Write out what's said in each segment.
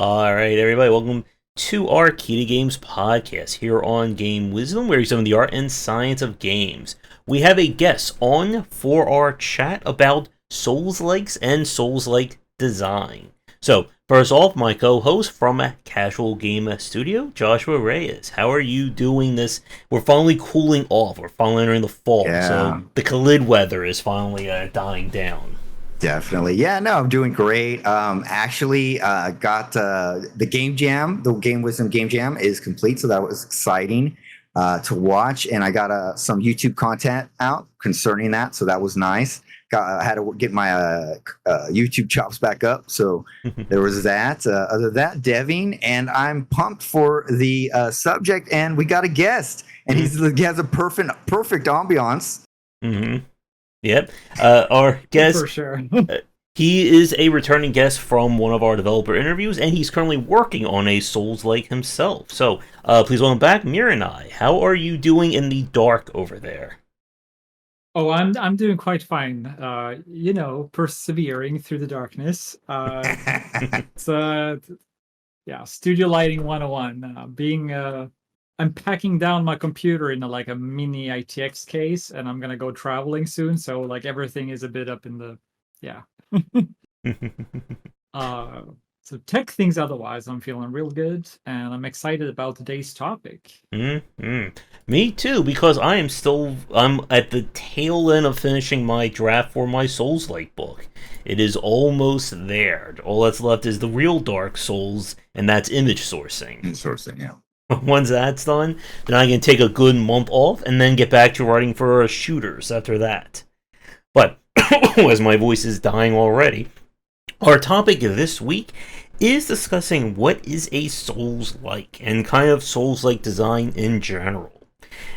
All right, everybody, welcome to our Key to Games podcast here on Game Wisdom, where we examine the art and science of games. We have a guest on for our chat about Soulslikes and Souls-like design. So, first off, my co-host from a Casual Game Studio, Joshua Reyes. How are you doing this? We're finally cooling off. We're finally entering the fall, so Yeah, the Khalid weather is finally dying down. definitely. Yeah, no, I'm doing great. Actually, got the game jam. The Game Wisdom game jam is complete, so that was exciting to watch. And I got some YouTube content out concerning that, so that was nice. I had to get my YouTube chops back up, so there was that. Other than that, deving, and I'm pumped for the subject. And we got a guest, and he has a perfect ambiance. Mm-hmm. Yep. Our For guest, sure. uh, he is a returning guest from one of our developer interviews, and he's currently working on a Souls-like himself. So, please welcome back, Mireneye. How are you doing in the dark over there? Oh, I'm doing quite fine. Persevering through the darkness. It's yeah, studio lighting 101. I'm packing down my computer in like a mini ITX case, and I'm gonna go traveling soon. So like everything is a bit up in the yeah. Uh, so tech things otherwise, I'm feeling real good, and I'm excited about today's topic. Mm-hmm. Me too, because I'm at the tail end of finishing my draft for my Souls-like book. It is almost there. All that's left is the real Dark Souls, and that's image sourcing. Sourcing, yeah. Once that's done, then I can take a good month off and then get back to writing for shooters after that. But as my voice is dying already, our topic this week is discussing what is a Souls-like and kind of Souls-like design in general.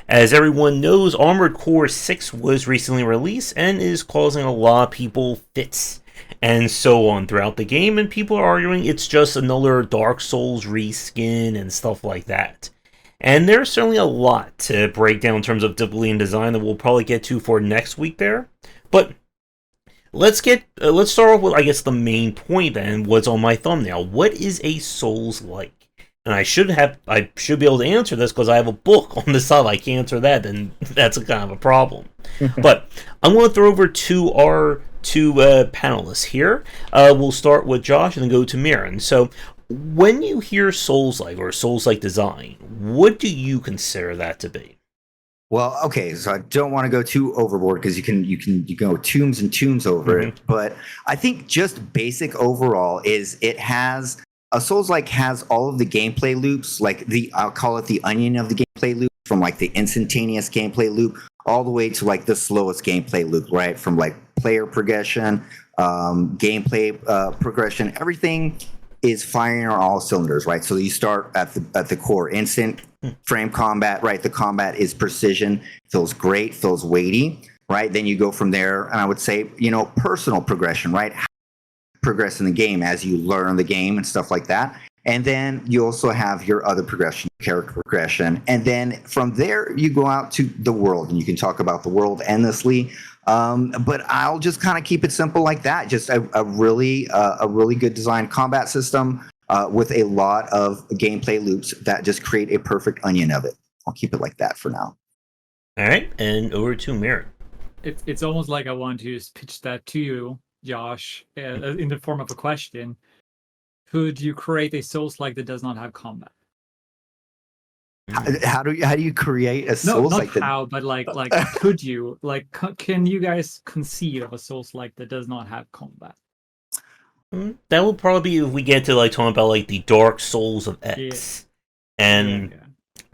As everyone knows, Armored Core 6 was recently released and is causing a lot of people fits and so on throughout the game, and people are arguing it's just another Dark Souls reskin and stuff like that. And there's certainly a lot to break down in terms of difficulty and design that we'll probably get to for next week there. But let's start off with, I guess, the main point then, what's on my thumbnail. What is a Souls like? And I should be able to answer this because I have a book on the side. I can't answer that, then that's a kind of a problem. But I'm going to throw over to our two panelists here. We'll start with Josh and then go to Mirren. So, when you hear Souls-like or Souls-like design, what do you consider that to be? Well, okay, so I don't want to go too overboard because you go tombs and tombs over it, but I think just basic overall is it has a Souls like has all of the gameplay loops, like the I'll call it the onion of the gameplay loop, from like the instantaneous gameplay loop all the way to like the slowest gameplay loop, right? From like player progression, gameplay progression, everything is firing on all cylinders, right? So you start at the core, instant frame combat, right? The combat is precision, feels great, feels weighty, right? Then you go from there, and I would say, personal progression, right? How you progress in the game as you learn the game and stuff like that. And then you also have your other progression, character progression. And then from there, you go out to the world, and you can talk about the world endlessly. But I'll just kind of keep it simple like that. Just a really good design combat system with a lot of gameplay loops that just create a perfect onion of it. I'll keep it like that for now. All right, and over to Mirren. It's almost like I want to just pitch that to you, Josh, in the form of a question. Could you create a Souls-like that does not have combat? How do you create a No, Souls not like that? how, but like could you can you guys conceive of a Souls-like that does not have combat? That will probably be if we get to like talking about like the Dark Souls of Yeah, X, and yeah.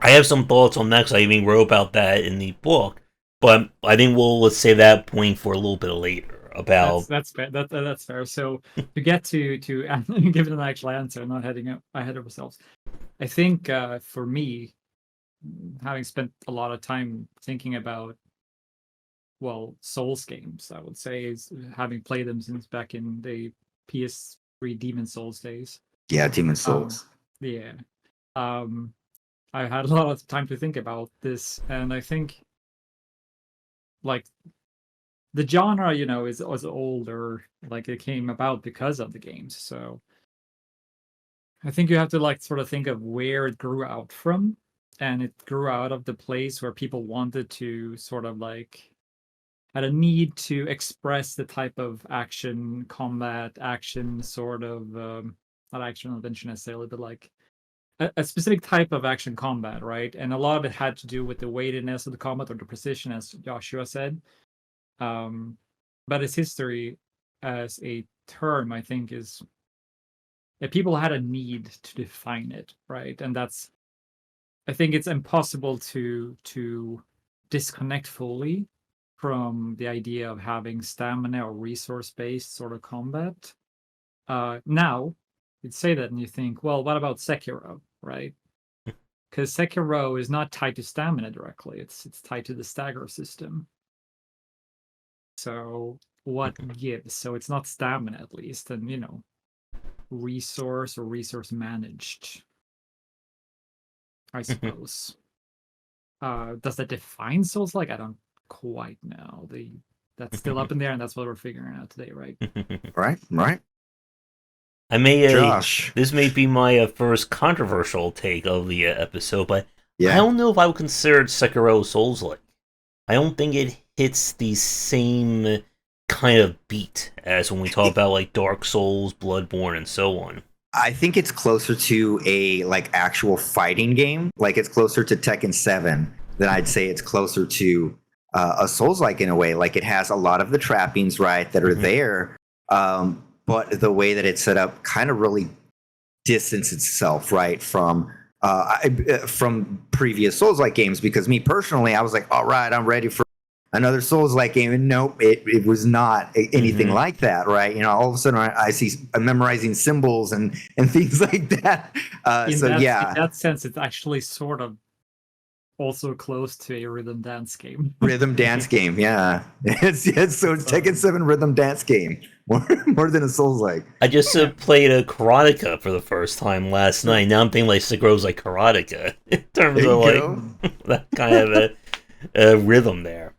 I have some thoughts on that. 'Cause I even wrote about that in the book, but I think let's save that point for a little bit later. About That's fair. That's fair. So to get to give it an actual answer, not heading ahead of ourselves. I think for me, having spent a lot of time thinking about Souls games, I would say, is having played them since back in the PS3 Demon Souls days. Yeah, Demon Um, Souls. yeah. I had a lot of time to think about this, and I think like the genre, is older, like it came about because of the games. So I think you have to like sort of think of where it grew out from, and it grew out of the place where people wanted to sort of like had a need to express the type of action, combat, action sort of not action adventure necessarily, but like a specific type of action combat, right? And a lot of it had to do with the weightiness of the combat or the precision, as Joshua said. But its history as a term, I think, is that people had a need to define it, right? And that's, I think it's impossible to disconnect fully from the idea of having stamina or resource-based sort of combat. Now, you'd say that and you think, well, what about Sekiro, right? Because Sekiro is not tied to stamina directly; it's tied to the stagger system. So what gives? So it's not stamina, at least, and resource or resource managed, I suppose. Does that define Souls-like? I don't quite know. That's still up in there, and that's what we're figuring out today, right? Right. Josh. This may be my first controversial take of the episode, but I don't know if I would consider Sekiro Souls-like. I don't think it hits the same kind of beat as when we talk about like Dark Souls, Bloodborne, and so on. I think it's closer to a like actual fighting game. Like it's closer to Tekken 7 than I'd say it's closer to a Souls-like in a way. Like it has a lot of the trappings, right, that are there. But the way that it's set up kind of really distance itself, right, from previous Souls-like games. Because me personally, I was like, all right, I'm ready for another Souls-like game, and nope, it was not anything like that, right? All of a sudden I'm memorizing symbols and things like that. In that sense, it's actually sort of also close to a rhythm dance game. Rhythm dance game, yeah. It's Tekken 7 rhythm dance game more than a Souls-like. I just played a Karateka for the first time last night. Now I'm thinking like Sekiro's like Karateka in terms of like that kind of a rhythm there.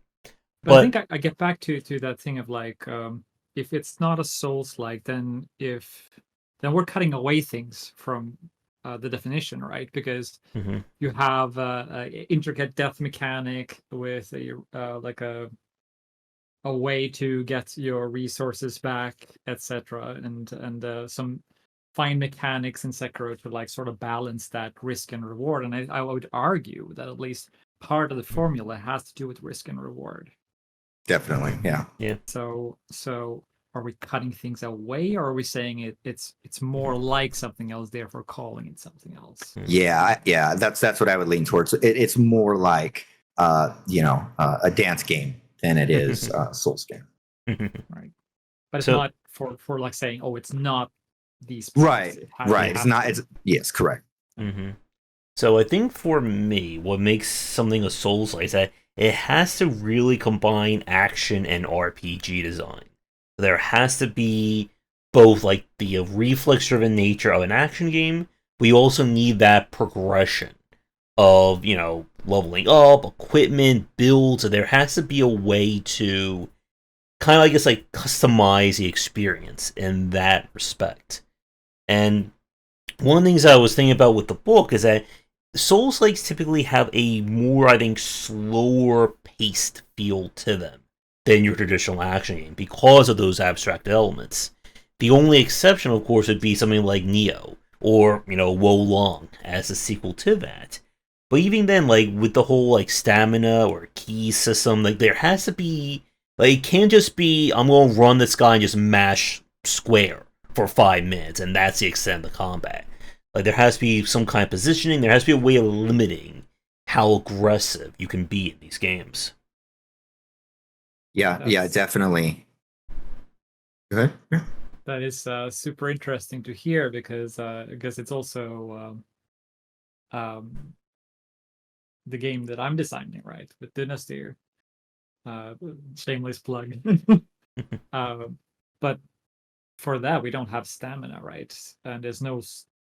But I think I get back to that thing of like, if it's not a Souls-like, then we're cutting away things from the definition, right? Because you have a intricate death mechanic with a way to get your resources back, etc., and some fine mechanics in Sekiro to like sort of balance that risk and reward. And I would argue that at least part of the formula has to do with risk and reward. Definitely, yeah. So are we cutting things away, or are we saying it's more like something else, therefore calling it something else? Yeah. That's what I would lean towards. It's more like a dance game than it is a Souls game. Right, but it's not for like saying, oh, it's not these. Right. It's not. Yes, correct. So I think for me, what makes something a Souls-like is that it has to really combine action and RPG design. There has to be both like the reflex-driven nature of an action game, but you also need that progression of, leveling up, equipment, builds. So there has to be a way to kind of, I guess, like customize the experience in that respect. And one of the things I was thinking about with the book is that Souls-likes typically have a more, I think, slower paced feel to them than your traditional action game because of those abstract elements. The only exception, of course, would be something like Neo or, Wo Long as a sequel to that. But even then, like, with the whole, like, stamina or key system, like, there has to be, like, it can't just be, I'm going to run this guy and just mash square for 5 minutes, and that's the extent of the combat. Like, there has to be some kind of positioning, there has to be a way of limiting how aggressive you can be in these games. Yeah, definitely. Go ahead. That is super interesting to hear because it's also the game that I'm designing, right, with Dynasty. Shameless plug. But for that, we don't have stamina, right? And there's no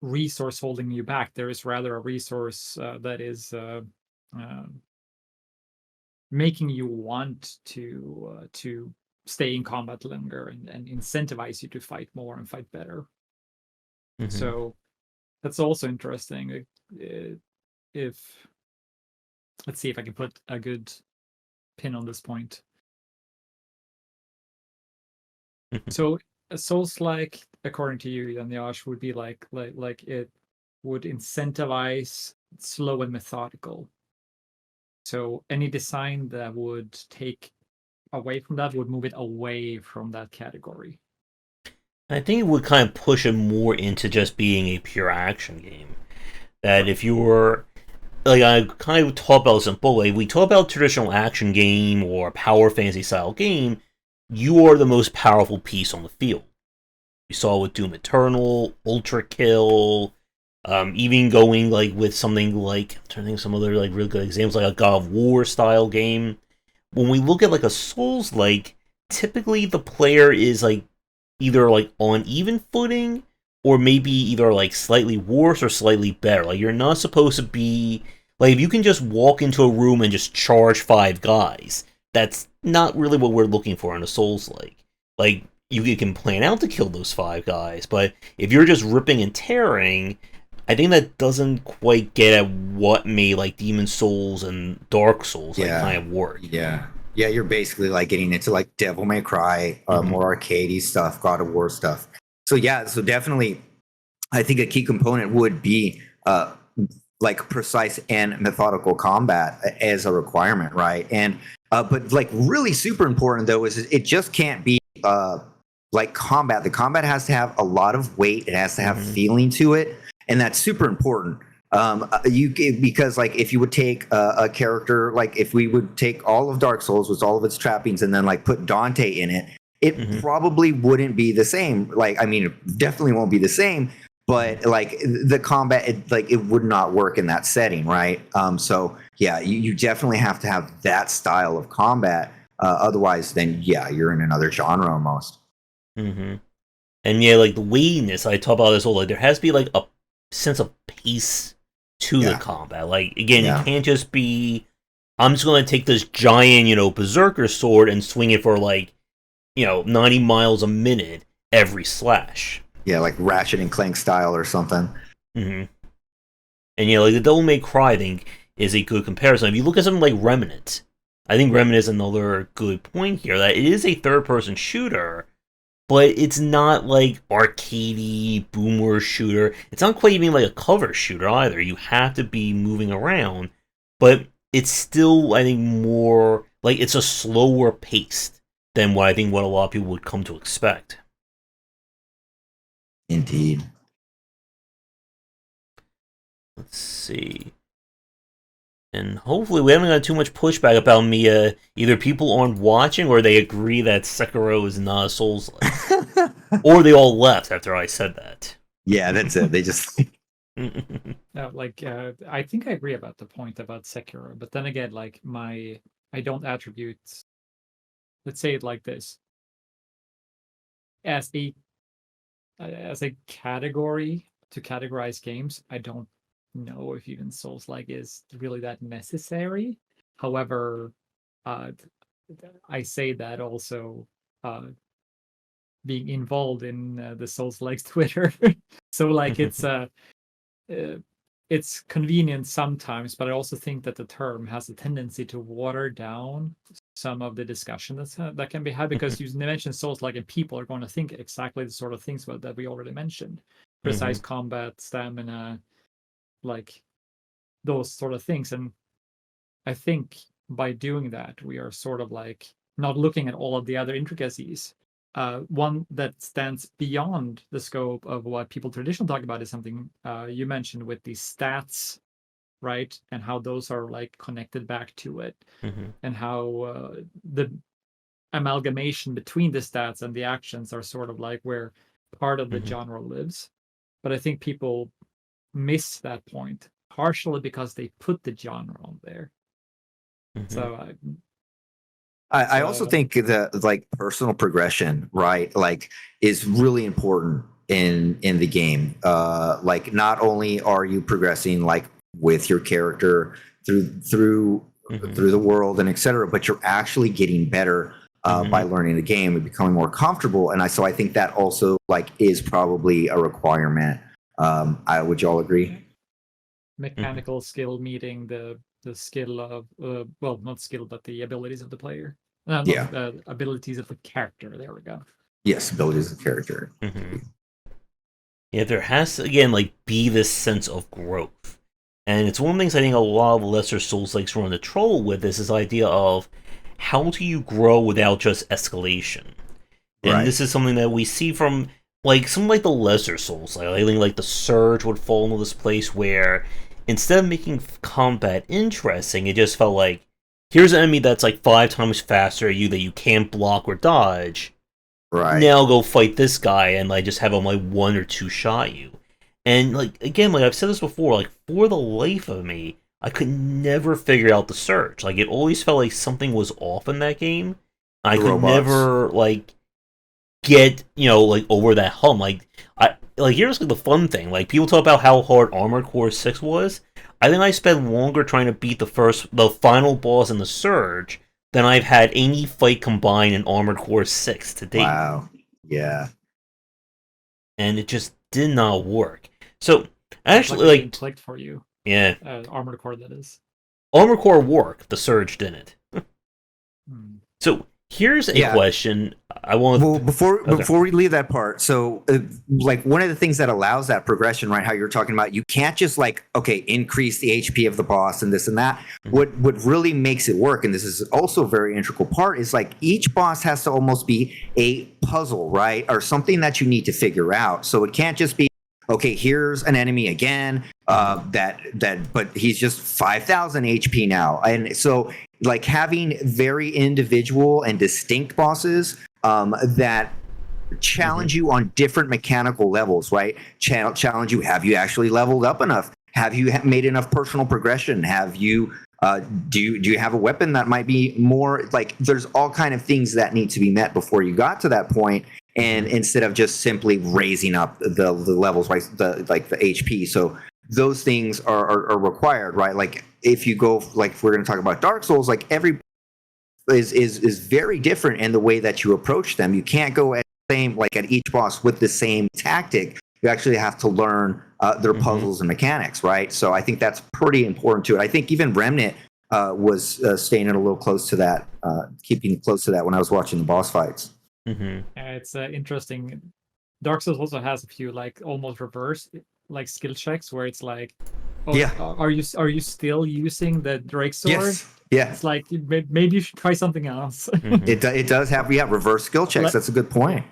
resource holding you back. There is rather a resource that is making you want to stay in combat longer and incentivize you to fight more and fight better. So That's also interesting. If let's see if I can put a good pin on this point. So a Souls-like, according to you, Yash, would be like it would incentivize slow and methodical. So any design that would take away from that would move it away from that category. I think it would kind of push it more into just being a pure action game. That if you were, like, I kind of talk about this in both ways. We talk about traditional action game or power fantasy style game, you are the most powerful piece on the field. We saw with Doom Eternal, Ultra Kill, even going like with something like, I'm trying to think of some other like really good examples, like a God of War style game. When we look at like a Souls-like, typically the player is like either like on even footing or maybe either like slightly worse or slightly better. Like you're not supposed to be like, if you can just walk into a room and just charge 5 guys, that's not really what we're looking for in a Souls-like. Like you can plan out to kill those 5 guys, but if you're just ripping and tearing, I think that doesn't quite get at what made like Demon Souls and Dark Souls like kind of work. Yeah. Yeah, you're basically like getting into like Devil May Cry, more arcadey stuff, God of War stuff. So yeah, so definitely, I think a key component would be like precise and methodical combat as a requirement, right? And but like really super important though is it just can't be like combat. The combat has to have a lot of weight. It has to have feeling to it, and that's super important. Because like if you would take a character, like if we would take all of Dark Souls with all of its trappings and then like put Dante in it, it probably wouldn't be the same. Like, I mean, it definitely won't be the same, but like the combat, it would not work in that setting, right? So yeah, you definitely have to have that style of combat. Otherwise, then yeah, you're in another genre almost. And yeah, like the weightiness, I talk about this whole, like there has to be like a sense of pace to the combat. Like again, it can't just be, I'm just going to take this giant, berserker sword and swing it for like, 90 miles a minute every slash. Yeah, like Ratchet and Clank style or something. And yeah, like the Devil May Cry, I think, is a good comparison. If you look at something like Remnant, I think Remnant is another good point here, that it is a third-person shooter, but it's not like arcadey boomer shooter. It's not quite even like a cover shooter either. You have to be moving around, but it's still, I think, more like it's a slower pace than what a lot of people would come to expect. Indeed. Let's see. And hopefully we haven't got too much pushback about me. Either people aren't watching or they agree that Sekiro is not a Souls-like. Or they all left after I said that. Yeah, that's it. They just... No, I think I agree about the point about Sekiro. But then again, like I don't attribute... Let's say it like this. As a category to categorize games, I don't know if even Souls-like is really that necessary. However, I say that also being involved in the Souls-likes Twitter. So like it's convenient sometimes, but I also think that the term has a tendency to water down some of the discussion that can be had, because you mentioned Souls-like and people are going to think exactly the sort of things that we already mentioned. Precise combat, stamina, like those sort of things. And I think by doing that, we are sort of like not looking at all of the other intricacies. One that stands beyond the scope of what people traditionally talk about is something you mentioned with the stats, right? And how those are like connected back to it, and how the amalgamation between the stats and the actions are sort of like where part of the genre lives. But I think people miss that point, partially because they put the genre on there. So I also think that like personal progression, right, like is really important in the game. Like not only are you progressing like with your character through the world and etc., but you're actually getting better by learning the game and becoming more comfortable. And so I think that also like is probably a requirement Would you all agree? Mechanical skill meeting the skill of well, not skill, but the abilities of the player. Yeah. Abilities of the character. There we go. Yes, abilities of character. Yeah, there has to, again, like, be this sense of growth. And it's one of the things I think a lot of lesser Souls-likes run the troll with, is this idea of how do you grow without just escalation? And Right. this is something that we see from, like, some like the lesser Souls. Like, I think like the Surge would fall into this place where instead of making combat interesting, it just felt like, here's an enemy that's like 5 times faster at you that you can't block or dodge. Right. Now go fight this guy and like just have him like 1 or 2 shot you. And like, again, like I've said this before, like, for the life of me, I could never figure out the Surge. Like, it always felt like something was off in that game. I could never like get, like, over that hump. Here's like the fun thing. Like, people talk about how hard Armored Core 6 was. I think I spent longer trying to beat the final boss in the Surge than I've had any fight combined in Armored Core 6 to date. Wow. Yeah. And it just did not work. So, actually, like, clicked for you. Yeah. Armored Core, that is. Armored Core worked, the Surge didn't. So, here's a question I want. Well, before we leave that part, so like one of the things that allows that progression, right? How you're talking about, you can't just like, okay, increase the HP of the boss and this and that. What really makes it work, and this is also a very integral part, is like each boss has to almost be a puzzle, right, or something that you need to figure out. So it can't just be, okay, here's an enemy again, but he's just 5,000 HP now, and so like having very individual and distinct bosses that challenge you on different mechanical levels, right? Challenge you. Have you actually leveled up enough? Have you made enough personal progression? Have you do you have a weapon that might be more like? There's all kind of things that need to be met before you got to that point. And instead of just simply raising up the levels, right? The HP. So those things are required, right? Like if you go, like if we're going to talk about Dark Souls, like every is very different in the way that you approach them. You can't go at at each boss with the same tactic. You actually have to learn their puzzles and mechanics, right? So I think that's pretty important to it. I think even Remnant was staying a little close to that, keeping close to that when I was watching the boss fights. It's interesting. Dark Souls also has a few like almost reverse like skill checks where it's like, are you still using the Drake sword? Yes. Yeah. It's like maybe you should try something else. It does have reverse skill checks. That's a good point.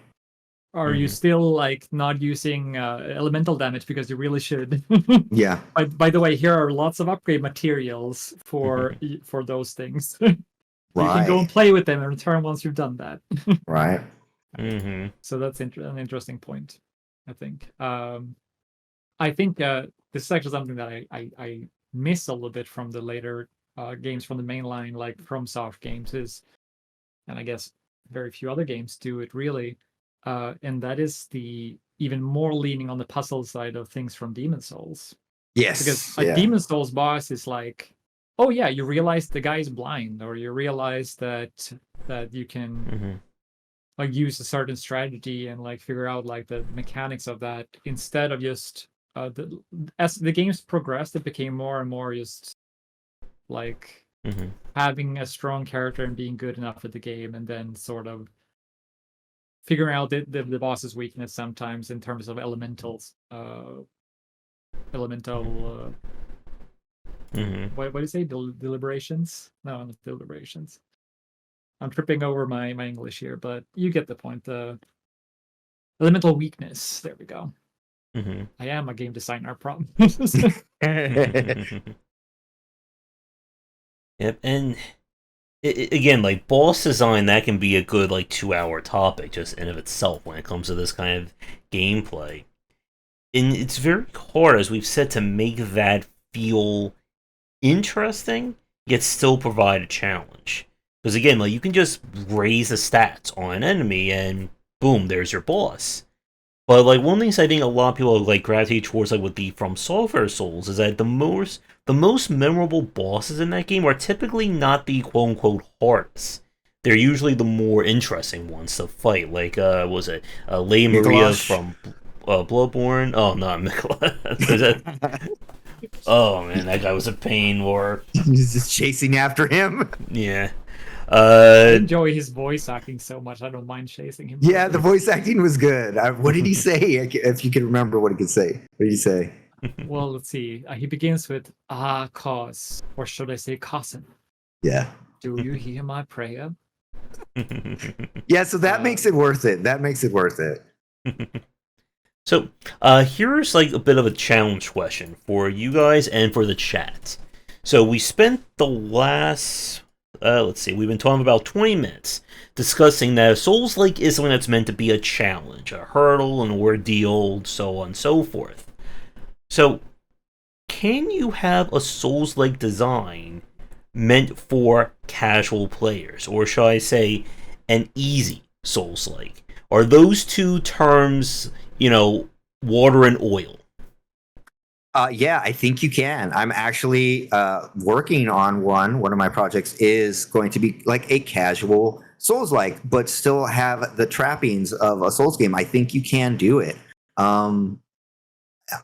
Are you still like not using elemental damage because you really should? Yeah. By the way, here are lots of upgrade materials for those things. You can go and play with them and return once you've done that. Right. So that's an interesting point, I think. I think this is actually something that I miss a little bit from the later games from the mainline, like FromSoft games, and I guess very few other games do it really, and that is the even more leaning on the puzzle side of things from Demon Souls. Yes. Because a Demon Souls boss is like, oh yeah, you realize the guy's blind, or you realize that you can like use a certain strategy and like figure out like the mechanics of that instead of just as the games progressed, it became more and more just like having a strong character and being good enough at the game, and then sort of figuring out the boss's weakness sometimes in terms of elementals. What do you say? Deliberations? No, not deliberations. I'm tripping over my English here, but you get the point. The elemental weakness. There we go. I am a game designer, I promise. Yep, and again, like boss design, that can be a good like 2-hour topic just in of itself when it comes to this kind of gameplay. And it's very hard, as we've said, to make that feel interesting, yet still provide a challenge. Because again, like you can just raise the stats on an enemy and boom, there's your boss. But like one of the things I think a lot of people like gravitate towards, like with the From Software Souls, is that the most memorable bosses in that game are typically not the quote unquote hardest. They're usually the more interesting ones to fight. Like was it Le Maria from Bloodborne. Oh no, Nicola. Oh man, that guy was a pain. Or He's just chasing after him. yeah. I enjoy his voice acting so much. I don't mind chasing him. Yeah, the voice acting was good. What did he say? If you can remember what he could say. What did he say? Well, let's see. He begins with cause, or should I say cousin? Yeah. Do you hear my prayer? Yeah, so that makes it worth it. That makes it worth it. So, here's like a bit of a challenge question for you guys and for the chat. So we spent the last, let's see, we've been talking about 20 minutes discussing that a Souls-like is something that's meant to be a challenge, a hurdle, an ordeal, so on and so forth. So, can you have a Souls-like design meant for casual players? Or shall I say, an easy Souls-like? Are those two terms, water and oil? Yeah, I think you can. I'm actually working on one. One of my projects is going to be like a casual Souls-like, but still have the trappings of a Souls game. I think you can do it.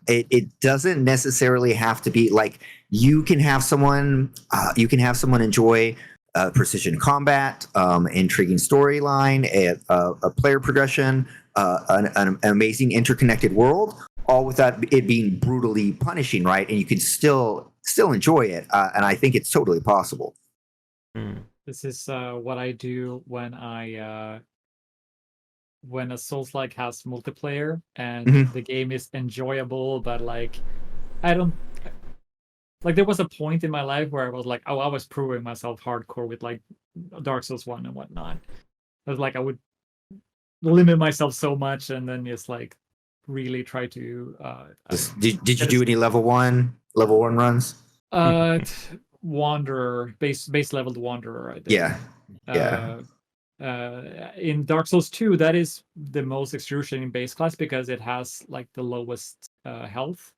It doesn't necessarily have to be like you can have someone enjoy precision combat, intriguing storyline, a player progression, an amazing interconnected world, all without it being brutally punishing, right? And you can still enjoy it, and I think it's totally possible. This is what I do when when a Souls-like has multiplayer and the game is enjoyable, but like I don't like. There was a point in my life where I was like, oh, I was proving myself hardcore with like Dark Souls 1 and whatnot. I was like, I would limit myself so much, and then just like really try to. Did you do any level one runs? Wanderer, base leveled Wanderer. I think. Yeah. In Dark Souls 2, that is the most excruciating base class because it has like the lowest health.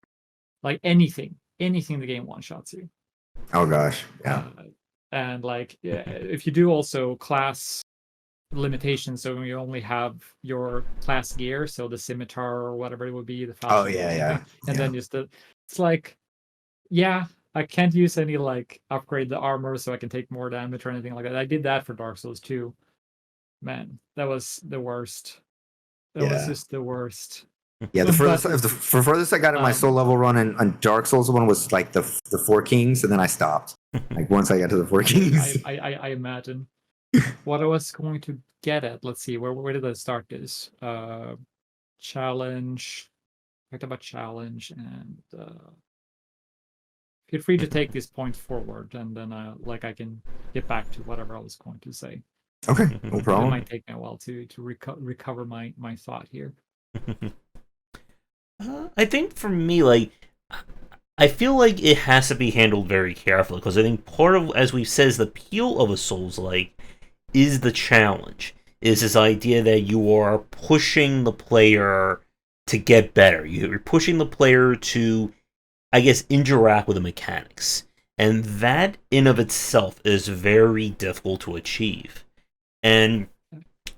Like anything the game one shots you. Oh gosh, yeah. And like if you do also class limitations, so you only have your class gear, so the scimitar or whatever it would be, the Oh yeah. And then just it's like, yeah, I can't use any like upgrade the armor so I can take more damage or anything like that. I did that for Dark Souls 2. Man, that was the worst. That was just the worst. Yeah, the furthest I got in my soul level run on Dark Souls one was like the Four Kings, and then I stopped. Like once I got to the Four Kings. I imagine. What I was going to get at, let's see, where did I start this? Challenge. Talked about challenge, and feel free to take this point forward, and then I can get back to whatever I was going to say. Okay, no problem. It might take me a while to recover my thought here. I think for me, like, I feel like it has to be handled very carefully, because I think part of, as we've said, is the appeal of a Souls-like is the challenge. Is this idea that you are pushing the player to get better. You're pushing the player to, I guess, interact with the mechanics. And that in of itself is very difficult to achieve. And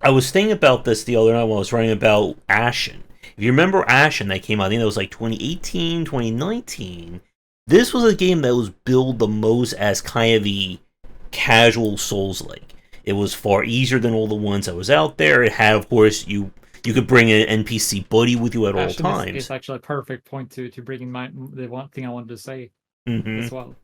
I was thinking about this the other night when I was writing about Ashen. If you remember Ashen that came out, I think that was like 2018, 2019. This was a game that was billed the most as kind of the casual Souls-like. It was far easier than all the ones that was out there. It had, of course, you could bring an NPC buddy with you at all times. It's actually a perfect point to bring in the one thing I wanted to say as well.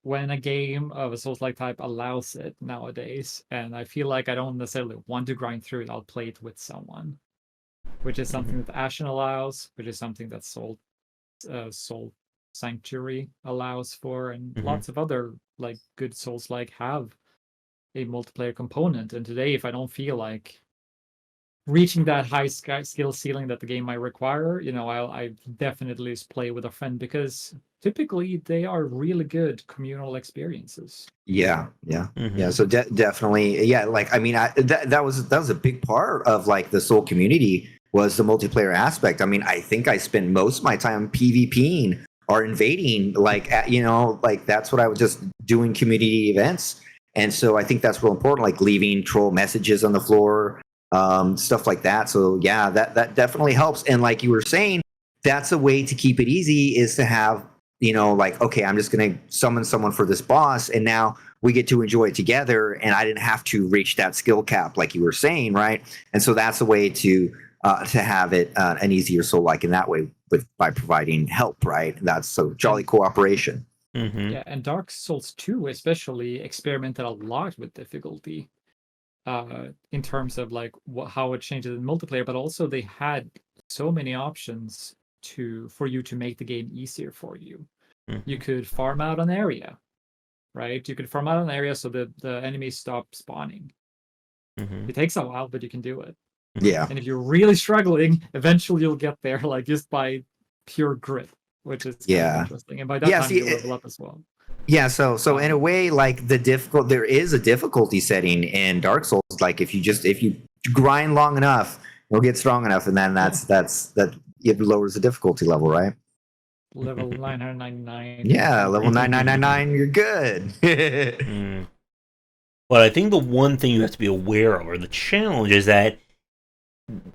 When a game of a Souls-like type allows it nowadays, and I feel like I don't necessarily want to grind through it, I'll play it with someone, which is something that Ashen allows, which is something that Soul Sanctuary allows for, and lots of other like good Souls-like have a multiplayer component. And today, if I don't feel like reaching that high skill ceiling that the game might require, I definitely just play with a friend, because typically they are really good communal experiences. Yeah. So definitely, yeah. Like, I mean, that was a big part of like the Soul community, was the multiplayer aspect. I mean, I think I spend most of my time PvPing or invading, like that's what I was just doing, community events. And so I think that's real important, like leaving troll messages on the floor, stuff like that. So yeah, that definitely helps. And like you were saying, that's a way to keep it easy, is to have, like, okay, I'm just going to summon someone for this boss, and now we get to enjoy it together, and I didn't have to reach that skill cap like you were saying, right? And so that's a way to have it an easier soul like in that way, by providing help, right? That's so jolly cooperation. Mm-hmm. Yeah, and Dark Souls 2 especially experimented a lot with difficulty in terms of like how it changes in multiplayer, but also they had so many options for you to make the game easier for you. Mm-hmm. You could farm out an area, right? You could farm out an area so that the enemies stop spawning. Mm-hmm. It takes a while, but you can do it. Yeah. And if you're really struggling, eventually you'll get there, like just by pure grit, which is kind of interesting. And by that time you'll level up as well. Yeah, so in a way, like there is a difficulty setting in Dark Souls. Like if you grind long enough, you'll get strong enough, and then that it lowers the difficulty level, right? Level 999. Yeah, level 9999, you're good. But I think the one thing you have to be aware of, or the challenge, is that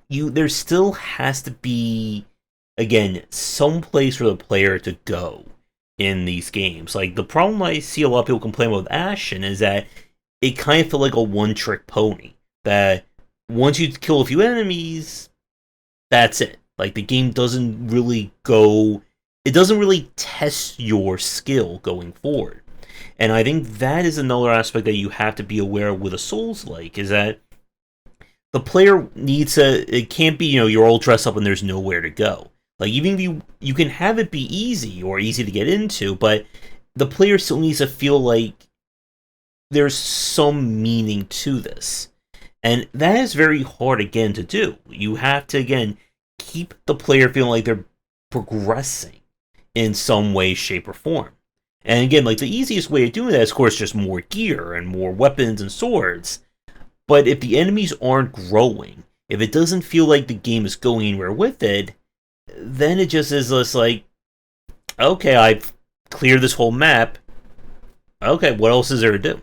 there still has to be, again, some place for the player to go in these games. Like, the problem I see a lot of people complain about with Ashen is that it kind of felt like a one-trick pony. That once you kill a few enemies, that's it. Like, the game doesn't really it doesn't really test your skill going forward. And I think that is another aspect that you have to be aware of with a Souls-like, is that the player it can't be, you're all dressed up and there's nowhere to go. Like, even if you can have it be easy or easy to get into, but the player still needs to feel like there's some meaning to this. And that is very hard, again, to do. You have to, again, keep the player feeling like they're progressing in some way, shape, or form. And again, like, the easiest way of doing that is, of course, just more gear and more weapons and swords. But if the enemies aren't growing, if it doesn't feel like the game is going anywhere with it, then it just is just like, okay, I've cleared this whole map. Okay, what else is there to do?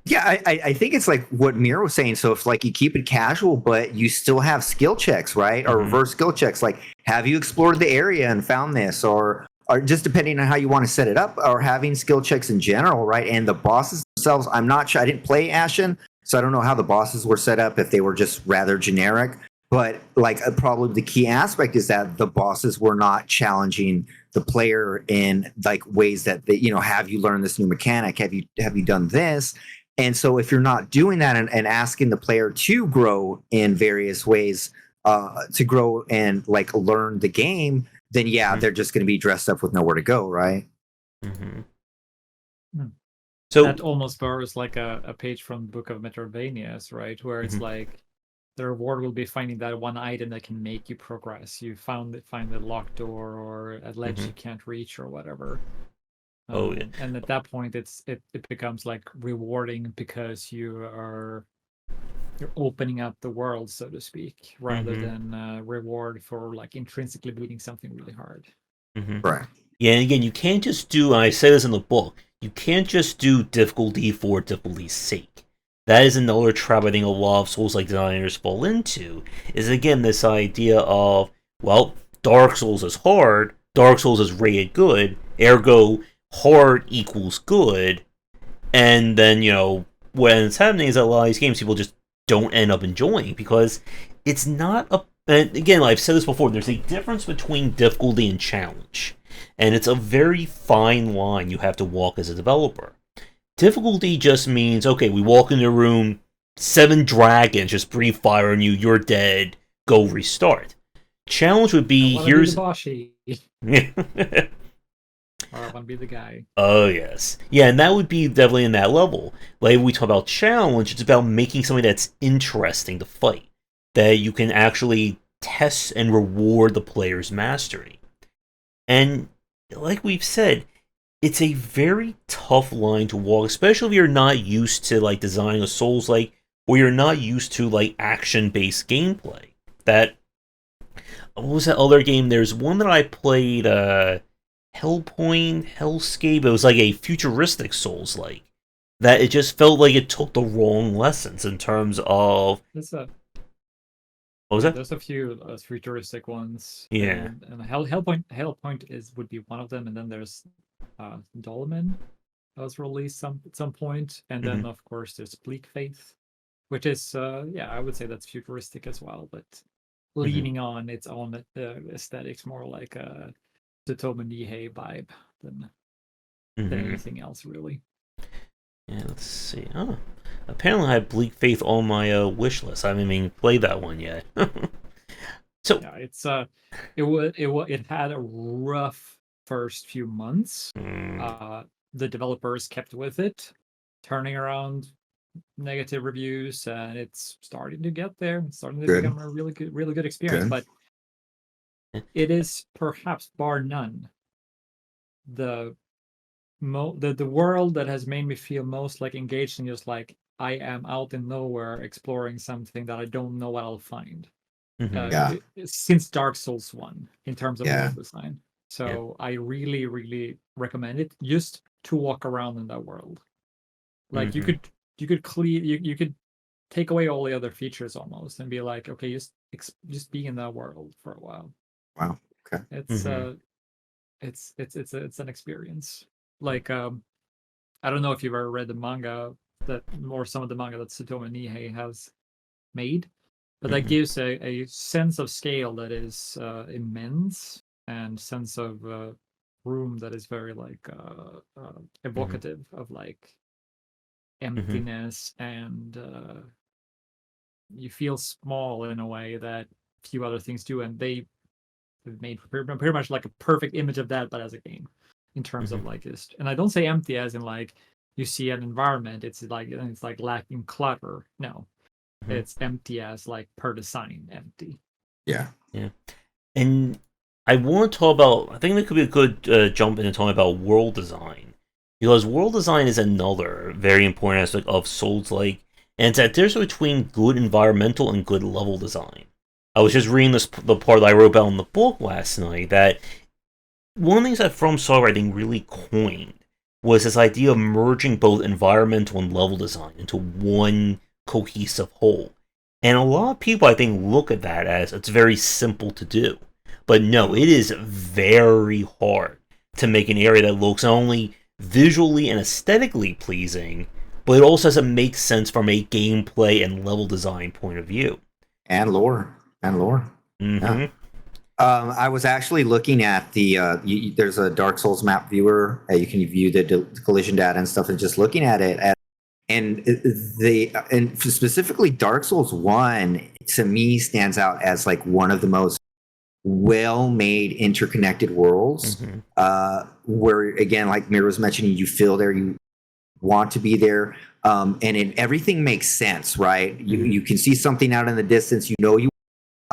Yeah, I think it's like what Mira was saying. So if like you keep it casual, but you still have skill checks, right? Or reverse skill checks, like have you explored the area and found this, or just depending on how you want to set it up, or having skill checks in general, right? And the bosses themselves, I'm not sure. I didn't play Ashen, so I don't know how the bosses were set up, if they were just rather generic. But like probably the key aspect is that the bosses were not challenging the player in like ways that have you learned this new mechanic? Have you done this? And so if you're not doing that and asking the player to grow in various ways, to grow and like learn the game, then they're just going to be dressed up with nowhere to go, right? Mm-hmm. So that almost borrows like a page from Book of Metroidvanias, right? Where it's like the reward will be finding that one item that can make you progress. You find the locked door or a ledge you can't reach or whatever. And at that point, it becomes like rewarding because you're opening up the world, so to speak, rather than reward for like intrinsically beating something really hard. Right. Yeah, and again, you can't just do, and I say this in the book, you can't just do difficulty for difficulty's sake. That is another trap I think a lot of Souls-like designers fall into, is again this idea of, well, Dark Souls is hard, Dark Souls is rated good, ergo hard equals good, and then, when it's happening is that a lot of these games people just don't end up enjoying, because it's not and again, I've said this before, there's a difference between difficulty and challenge, and it's a very fine line you have to walk as a developer. Difficulty just means, okay, we walk into a room, 7 dragons just breathe fire on you, you're dead, go restart. Challenge would be, here's... Be or I want to be the guy. Oh, yes. Yeah, and that would be definitely in that level. Like, when we talk about challenge, it's about making something that's interesting to fight. That you can actually test and reward the player's mastery. And, like we've said, it's a very tough line to walk, especially if you're not used to, like, designing a Souls-like, or you're not used to, like, action-based gameplay. What was that other game? There's one that I played, Hellscape. It was like a futuristic Souls-like. That it just felt like it took the wrong lessons in terms of... What was that? There's a few futuristic ones. Yeah. And Hellpoint would be one of them, and then there's Dolmen that was released at some point, and then Mhm. of course there's Bleak Faith, which is I would say that's futuristic as well, but leaning on its own aesthetics, more like a Totoma Nihei vibe than anything else, really. Yeah, let's see. Oh, apparently I have Bleak Faith on my wish list. I haven't even played that one yet. So yeah, it's it had a rough first few months. The developers kept with it, turning around negative reviews, and it's starting to get there. It's starting to become a really good experience. But it is perhaps bar none the world that has made me feel most like engaged in, just like I am out in nowhere exploring something that I don't know what I'll find. Since Dark Souls 1 in terms of world design. So I really, really recommend it just to walk around in that world. Like you could you could take away all the other features almost and be like, okay, just be in that world for a while. Wow. Okay. It's an experience. Like I don't know if you've ever read the manga or some of the manga that Totoma Nihei has made, but that gives a sense of scale that is immense, and sense of room that is very like evocative of like emptiness, and you feel small in a way that few other things do, and they've made pretty much like a perfect image of that, but as a game, in terms of like this. And I don't say empty as in like you see an environment, it's like lacking clutter. No, it's empty as like per design empty. Yeah. And I want to talk about, I think that could be a good jump into talking about world design, because world design is another very important aspect of Souls-like, and it's that difference between good environmental and good level design. I was just reading the part that I wrote about in the book last night, that one of the things that From Software I think really coined was this idea of merging both environmental and level design into one cohesive whole. And a lot of people, I think, look at that as it's very simple to do. But no, it is very hard to make an area that looks not only visually and aesthetically pleasing, but it also has to make sense from a gameplay and level design point of view. And lore. Yeah. I was actually looking at the there's a Dark Souls map viewer. You can view the collision data and stuff, and just looking at it, and specifically Dark Souls 1 to me stands out as like one of the most well-made interconnected worlds, where again, like Mira was mentioning, you feel there, you want to be there, and everything makes sense, right? You can see something out in the distance, you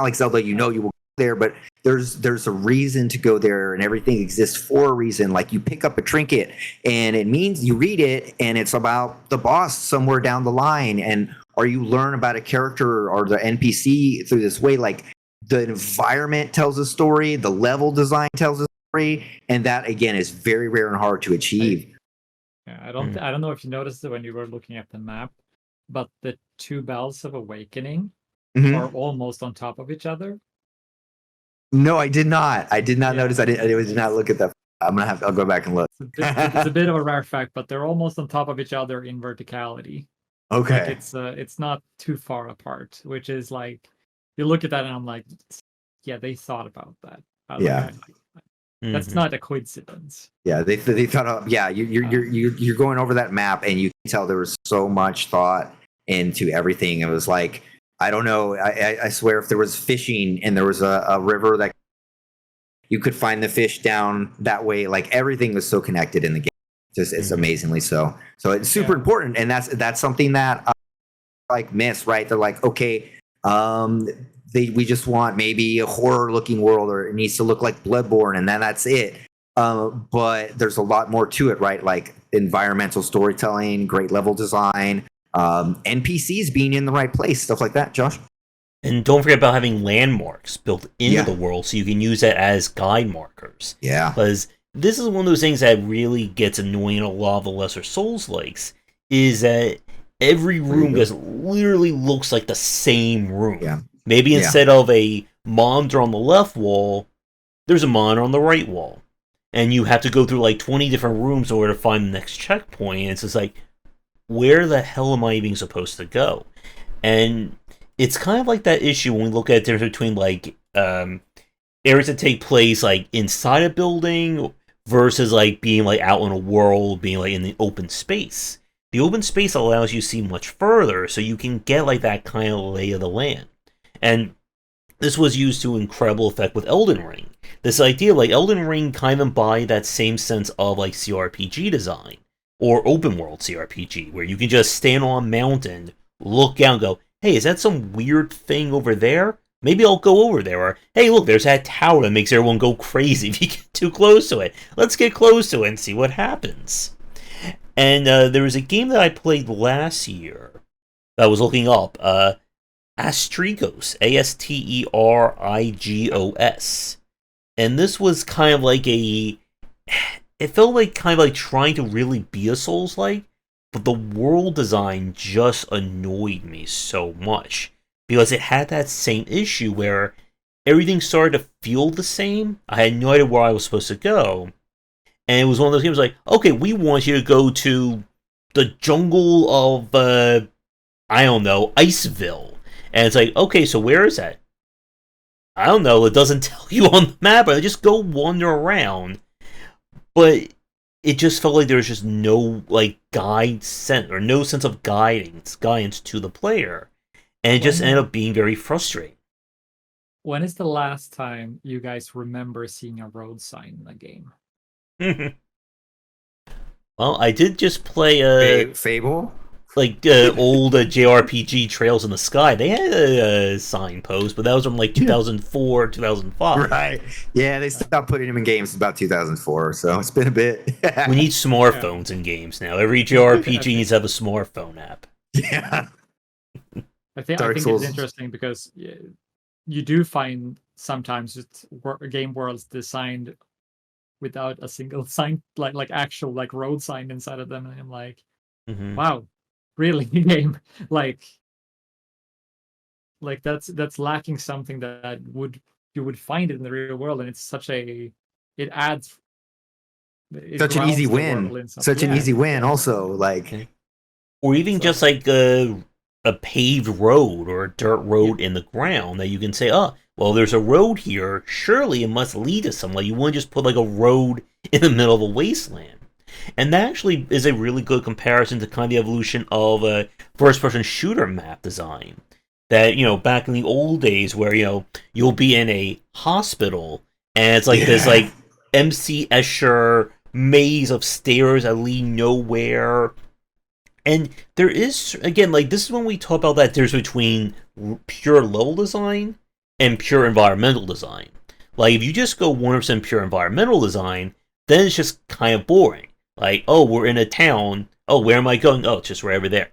like Zelda, you will go there, but there's a reason to go there, and everything exists for a reason. Like you pick up a trinket and it means you read it and it's about the boss somewhere down the line, or you learn about a character or the NPC through this way. Like the environment tells a story, the level design tells a story, and that again is very rare and hard to achieve. I don't know if you noticed it when you were looking at the map, but the two Bells of Awakening are almost on top of each other. No, I did not. I did not notice. I did not look at that. I'll go back and look. It's a bit of a rare fact, but they're almost on top of each other in verticality. Okay. Like it's not too far apart, which is like, you look at that and I'm like, yeah, they thought about that. That's not a coincidence. Yeah, they thought of, you're going over that map and you can tell there was so much thought into everything. It was like, I don't know, I swear if there was fishing and there was a river that you could find the fish down that way, like everything was so connected in the game. Just it's amazingly so. So it's super important, and that's something that like miss, right? They're like, okay, we just want maybe a horror looking world, or it needs to look like Bloodborne, and then that's it. But there's a lot more to it, right? Like environmental storytelling, great level design, NPCs being in the right place, stuff like that. Josh? And don't forget about having landmarks built into the world so you can use that as guide markers. Yeah. Because this is one of those things that really gets annoying in a lot of the lesser Souls-likes, is that every room just literally looks like the same room. Yeah. Maybe instead of a monitor on the left wall, there's a monitor on the right wall. And you have to go through like 20 different rooms in order to find the next checkpoint. And it's just like, where the hell am I even supposed to go? And it's kind of like that issue when we look at the difference between like areas that take place like inside a building versus like being like out in a world, being like in the open space. The open space allows you to see much further, so you can get like that kind of lay of the land. And this was used to incredible effect with Elden Ring. This idea, like Elden Ring, kind of embodied that same sense of like CRPG design or open world CRPG, where you can just stand on a mountain, look down, and go, "Hey, is that some weird thing over there? Maybe I'll go over there." Or, "Hey, look, there's that tower that makes everyone go crazy if you get too close to it. Let's get close to it and see what happens." And there was a game that I played last year that I was looking up, Astrigos, Asterigos. And this was kind of like it felt like kind of like trying to really be a Souls-like, but the world design just annoyed me so much. Because it had that same issue where everything started to feel the same. I had no idea where I was supposed to go. And it was one of those games like, okay, we want you to go to the jungle of, I don't know, Iceville. And it's like, okay, so where is that? I don't know, it doesn't tell you on the map, but I just go wander around. But it just felt like there was just no like no sense of guidance to the player. And it just ended up being very frustrating. When is the last time you guys remember seeing a road sign in a game? Well, I did just play Fable? Like old JRPG Trails in the Sky. They had a signpost, but that was from like 2004, 2005. Right. Yeah, they stopped putting them in games about 2004, so it's been a bit. We need smartphones in games now. Every JRPG needs to have a smartphone app. Yeah. I think it's interesting because you do find sometimes it's game worlds designed without a single sign, like actual like road sign inside of them, and I'm like, wow, really, game? like that's lacking something that you would find it in the real world, and it's such an easy win. Such an easy win, also, like, or even just like a paved road or a dirt road in the ground that you can say, oh, well, there's a road here. Surely it must lead to somewhere. You wouldn't just put like a road in the middle of a wasteland. And that actually is a really good comparison to kind of the evolution of a first-person shooter map design. That, back in the old days where, you'll be in a hospital and it's like this like MC Escher maze of stairs that lead nowhere. And there is, again, like, this is when we talk about that difference between pure level design and pure environmental design. Like, if you just go 100% pure environmental design, then it's just kind of boring. Like, oh, we're in a town. Oh, where am I going? Oh, it's just right over there.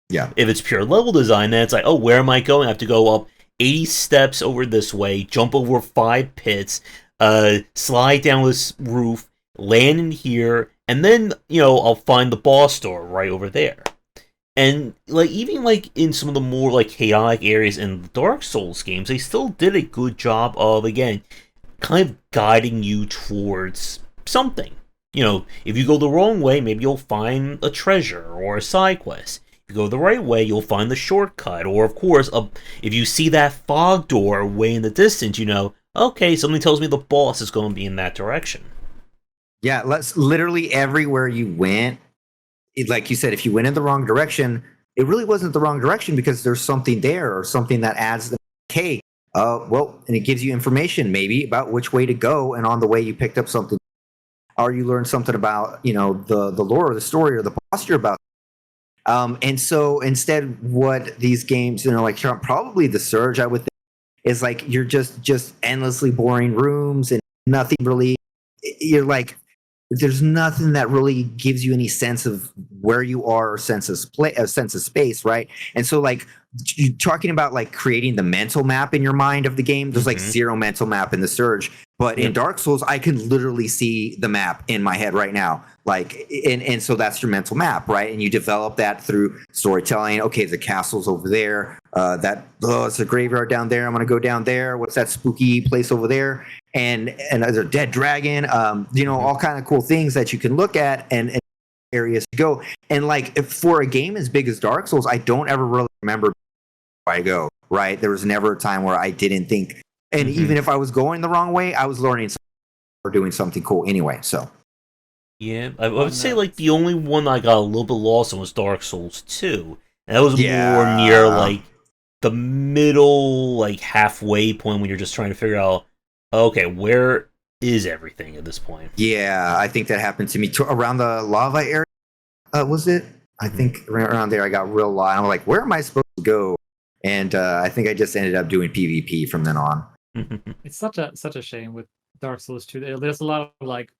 Yeah. If it's pure level design, then it's like, oh, where am I going? I have to go up 80 steps over this way, jump over 5 pits, slide down this roof, land in here, and then, I'll find the boss door right over there. And, like, even, like, in some of the more, like, chaotic areas in the Dark Souls games, they still did a good job of, again, kind of guiding you towards something. If you go the wrong way, maybe you'll find a treasure or a side quest. If you go the right way, you'll find the shortcut. Or, of course, if you see that fog door way in the distance, okay, something tells me the boss is going to be in that direction. Yeah, literally everywhere you went, like you said, if you went in the wrong direction, it really wasn't the wrong direction because there's something there or something that adds the hey, and it gives you information maybe about which way to go, and on the way you picked up something, or you learned something about the lore or the story or the posture about. And so instead, what these games, like probably the Surge, I would think, is like you're just endlessly boring rooms and nothing really. You're like, there's nothing that really gives you any sense of where you are or sense of space, right? And so, like, you're talking about like creating the mental map in your mind of the game. There's like zero mental map in the Surge, But in Dark Souls, I can literally see the map in my head right now. Like, and so that's your mental map, right? And you develop that through storytelling. Okay, the castle's over there. It's a graveyard down there. I'm gonna go down there. What's that spooky place over there? And there's a dead dragon. All kind of cool things that you can look at and areas to go. And like, if for a game as big as Dark Souls, I don't ever really remember where I go. Right? There was never a time where I didn't think. And even if I was going the wrong way, I was learning or doing something cool anyway. So, yeah, I would say like the only one I got a little bit lost in was Dark Souls 2. And that was more near like the middle, like halfway point when you're just trying to figure out, okay, where is everything at this point? Yeah, I think that happened to me around the lava area. Was it? I think around there I got real lost. I'm like, where am I supposed to go? And I think I just ended up doing PvP from then on. It's such a shame with Dark Souls 2. There's a lot of like,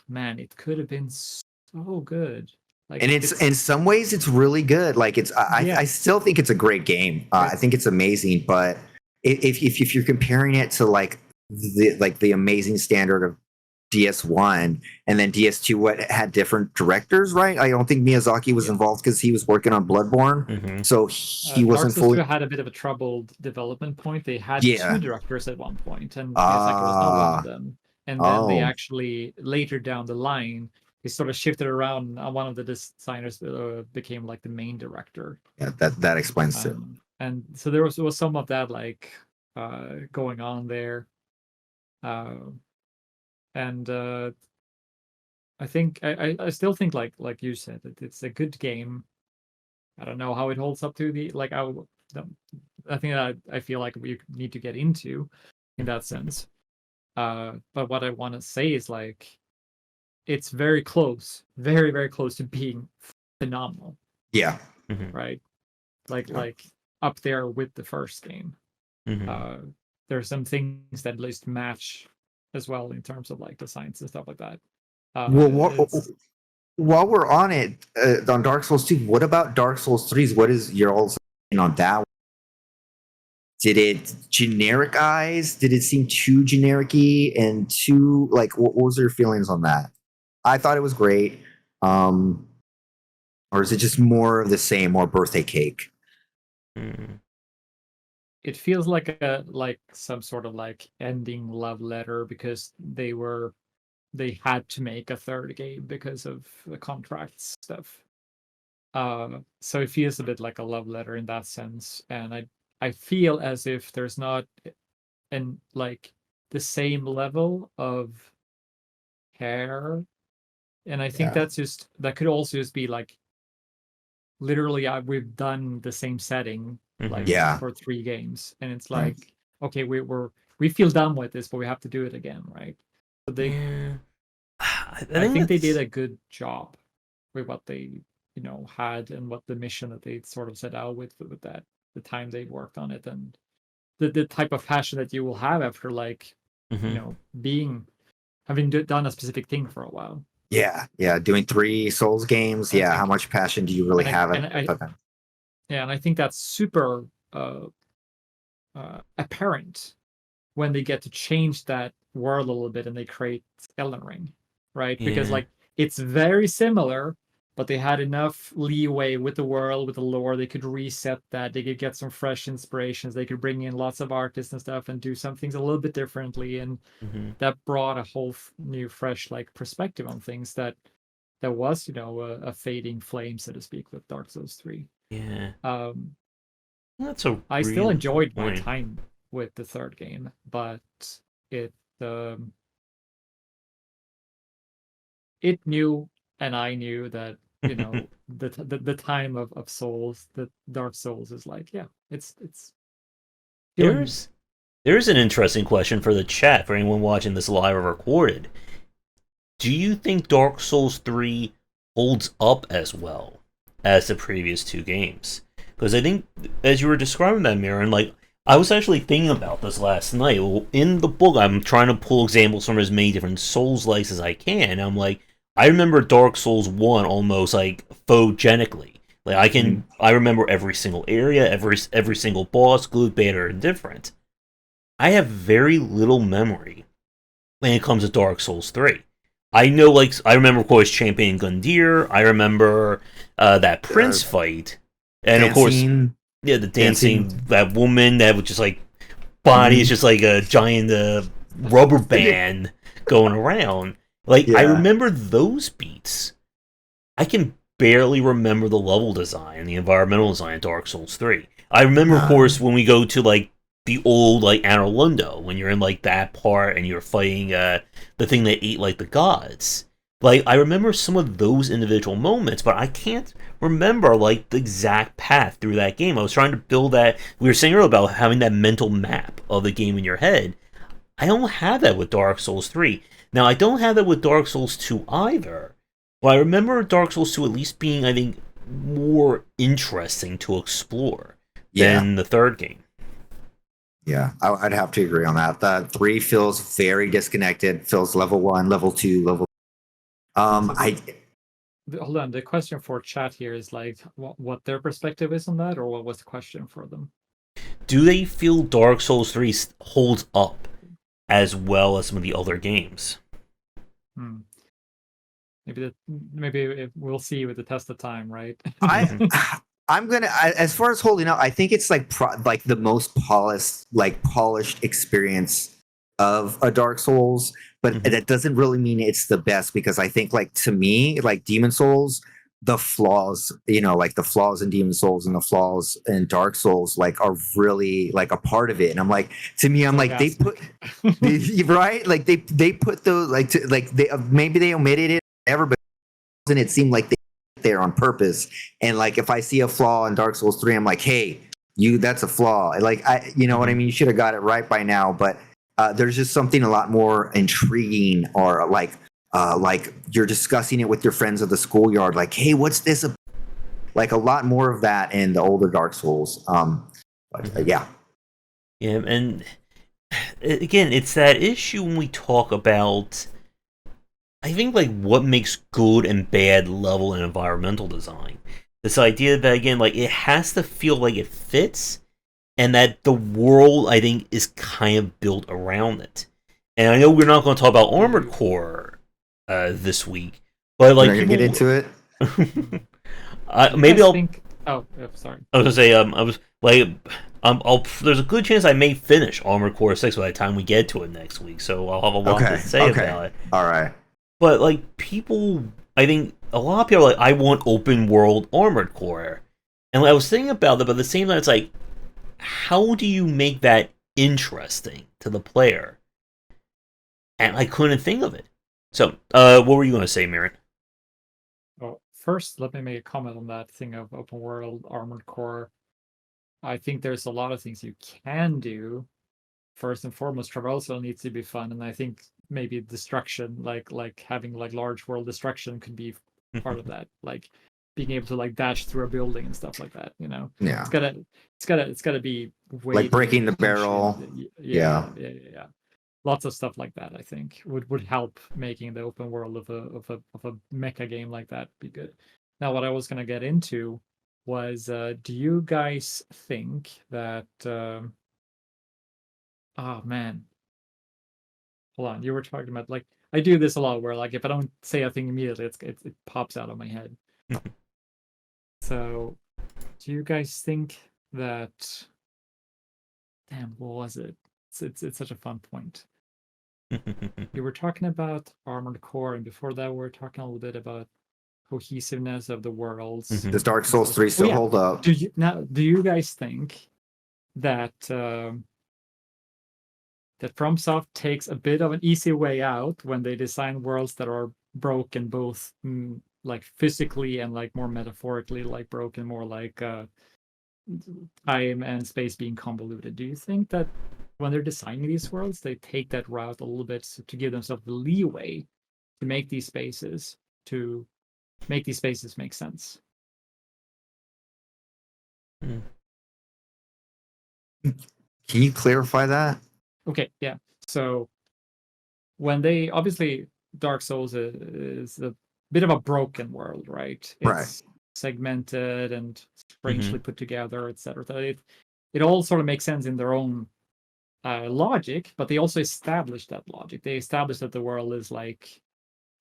man, it could have been so good. Like, and it's in some ways it's really good. Like I still think it's a great game. I think it's amazing. But if you're comparing it to like the amazing standard of DS1 and then DS2, what had different directors, right? I don't think Miyazaki was involved because he was working on Bloodborne, so he wasn't fully. Dark Souls 2 had a bit of a troubled development point. They had 2 directors at one point, and Miyazaki was not one of them. And then they actually later down the line they sort of shifted around. One of the designers became like the main director. Yeah, that explains it. And so there was some of that like going on there. And I think I still think like you said that it's a good game. I don't know how it holds up to the like I think that I feel like we need to get into in that sense. But what I want to say is like it's very close, very very close to being phenomenal. Yeah. Right. Like up there with the first game. There are some things that at least match as well in terms of like the science and stuff like that. While we're on it, on Dark Souls 2, what about Dark Souls 3? What is your opinion on that? Did it genericize? Did it seem too generic-y and too like? What was your feelings on that? I thought it was great. Or is it just more of the same, more birthday cake? It feels like some sort of like ending love letter because they had to make a third game because of the contract stuff. So it feels a bit like a love letter in that sense, and I feel as if there's not like the same level of care, and I think that could also just be like literally we've done the same setting for 3 games, and it's like okay, we feel done with this, but we have to do it again, right? So I think they did a good job with what they had and what the mission that they sort of set out with that the time they worked on it, and the type of passion that you will have after like having done a specific thing for a while. Yeah, doing 3 Souls games. Yeah, how much passion do you really have? And I think that's super apparent when they get to change that world a little bit and they create Elden Ring, right? Because like it's very similar, but they had enough leeway with the world, with the lore. They could reset that. They could get some fresh inspirations. They could bring in lots of artists and stuff and do some things a little bit differently, and that brought a whole new, fresh like perspective on things that was a fading flame, so to speak, with Dark Souls 3. Yeah. That's I still enjoyed my time with the third game, but it knew, and I knew that the time of Souls, the Dark Souls is like it's. There's an interesting question for the chat for anyone watching this live or recorded. Do you think Dark Souls 3 holds up as well as the previous 2 games? Because I think, as you were describing that, Miren, like, I was actually thinking about this last night. Well, in the book, I'm trying to pull examples from as many different Soulslikes as I can. I'm like, I remember Dark Souls 1 almost, like, photogenically. Like, I remember every single area, every single boss, good, bad, or indifferent. I have very little memory when it comes to Dark Souls 3. I know, like, I remember, of course, Champion Gundyr. I remember that Prince fight. And, of course, yeah, the dancing, that woman that was just, like, body is just like a giant rubber band going around. Like, I remember those beats. I can barely remember the level design, the environmental design of Dark Souls 3. I remember, of course, when we go to, like, the old, like, Anor Londo, when you're in, like, that part and you're fighting the thing that ate, like, the gods. Like, I remember some of those individual moments, but I can't remember, like, the exact path through that game. I was trying to build that. We were saying earlier about having that mental map of the game in your head. I don't have that with Dark Souls 3. Now, I don't have that with Dark Souls 2 either. But I remember Dark Souls 2 at least being, I think, more interesting to explore than the third game. Yeah, I'd have to agree on that. The 3 feels very disconnected. Feels level 1, level 2, level. Hold on. The question for chat here is like what their perspective is on that, or what was the question for them? Do they feel Dark Souls 3 holds up as well as some of the other games? Maybe we'll see with the test of time, right? I'm gonna, as far as holding up, I think it's like the most polished experience of a Dark Souls, but that doesn't really mean it's the best, because I think, like, to me, like Demon Souls, the flaws, like the flaws in Demon Souls and the flaws in Dark Souls, like, are really like a part of it. And I'm like, to me, I'm like, they put right, like they put those, like, they maybe they omitted it, whatever, but it seemed like they there on purpose. And like, if I see a flaw in Dark Souls 3, I'm like, hey, that's a flaw. Like, what I mean? You should have got it right by now. But there's just something a lot more intriguing, or like you're discussing it with your friends at the schoolyard, like, hey, what's this about? Like, a lot more of that in the older Dark Souls. Yeah, and again, it's that issue when we talk about, I think, like, what makes good and bad level and environmental design. This idea that, again, like, it has to feel like it fits, and that the world, I think, is kind of built around it. And I know we're not going to talk about Armored Core this week, but, like, people get into it. Maybe I'll think. Oh, sorry. I was gonna say, I was like, there's a good chance I may finish Armored Core 6 by the time we get to it next week, so I'll have a lot to say about it. All right. But, like, people, I think a lot of people are like, I want open world Armored Core. And I was thinking about it, but at the same time, it's like, how do you make that interesting to the player? And I couldn't think of it. So, what were you going to say, Miren? Well, first, let me make a comment on that thing of open world Armored Core. I think there's a lot of things you can do. First and foremost, traversal needs to be fun, and I think maybe destruction, like having like large world destruction, could be part of that. Like being able to like dash through a building and stuff like that. Yeah, it's gotta be way like breaking the barrel. Yeah. Lots of stuff like that, I think, would help making the open world of a mecha game like that be good. Now, what I was gonna get into was, do you guys think that? Oh man, hold on. You were talking about, like, I do this a lot, where like if I don't say a thing immediately, it pops out of my head. So, do you guys think that? Damn, what was it? It's such a fun point. You were talking about Armored Core, and before that, we were talking a little bit about cohesiveness of the worlds. Does Dark Souls 3 still hold up? Do you guys think that that FromSoft takes a bit of an easy way out when they design worlds that are broken, both like physically and like more metaphorically, like broken, more like time and space being convoluted? Do you think that when they're designing these worlds, they take that route a little bit to give themselves the leeway to make these spaces make sense? Can you clarify that? Okay, yeah. So when they, obviously, Dark Souls is a bit of a broken world, right? It's segmented and strangely put together, etc. It all sort of makes sense in their own logic, but they also establish that logic. They establish that the world is like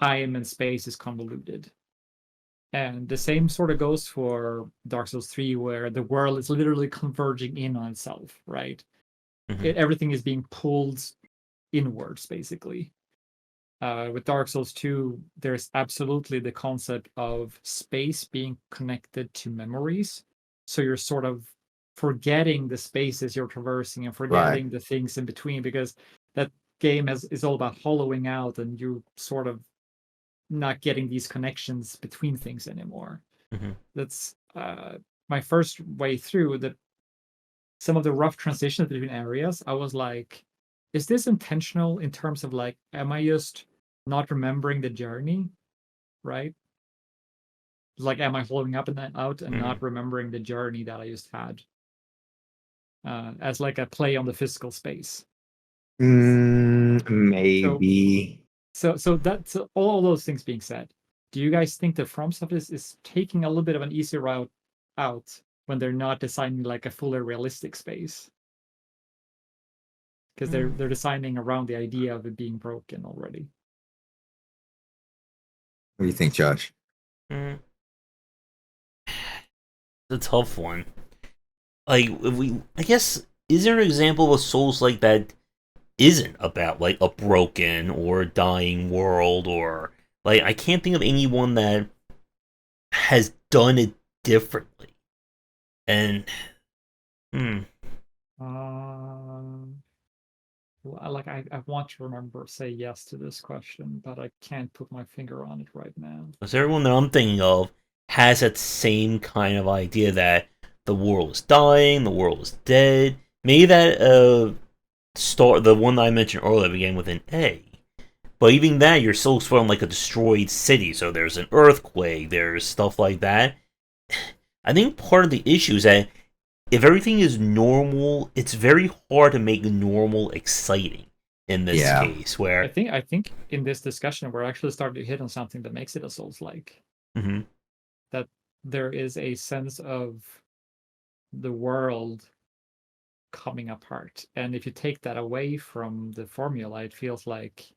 time and space is convoluted. And the same sort of goes for Dark Souls 3, where the world is literally converging in on itself, right? Everything is being pulled inwards, basically. With Dark Souls 2, there's absolutely the concept of space being connected to memories. So you're sort of forgetting the spaces you're traversing and forgetting the things in between, because that game is all about hollowing out, and you sort of not getting these connections between things anymore. That's my first way through. That some of the rough transitions between areas, I was like, is this intentional in terms of like, am I just not remembering the journey, right? Like, am I holding up and then out and not remembering the journey that I just had, as like a play on the physical space? Maybe. So that's all those things being said. Do you guys think that From Software is taking a little bit of an easy route out when they're not designing like a fully realistic space? Because they're designing around the idea of it being broken already. What do you think, Josh? It's a tough one. Like, I guess, is there an example of a Souls like that isn't about like a broken or dying world, or like I can't think of anyone that has done it differently. And like I want to say yes to this question, but I can't put my finger on it right now. Because everyone that I'm thinking of has that same kind of idea that the world is dying, the world is dead. Maybe that the one that I mentioned earlier began with an A. But even that, you're still from like a destroyed city, so there's an earthquake, there's stuff like that. I think part of the issue is that if everything is normal, it's very hard to make normal exciting in this case. Where I think in this discussion we're actually starting to hit on something that makes it a Souls-like. That there is a sense of the world coming apart, and if you take that away from the formula, it feels like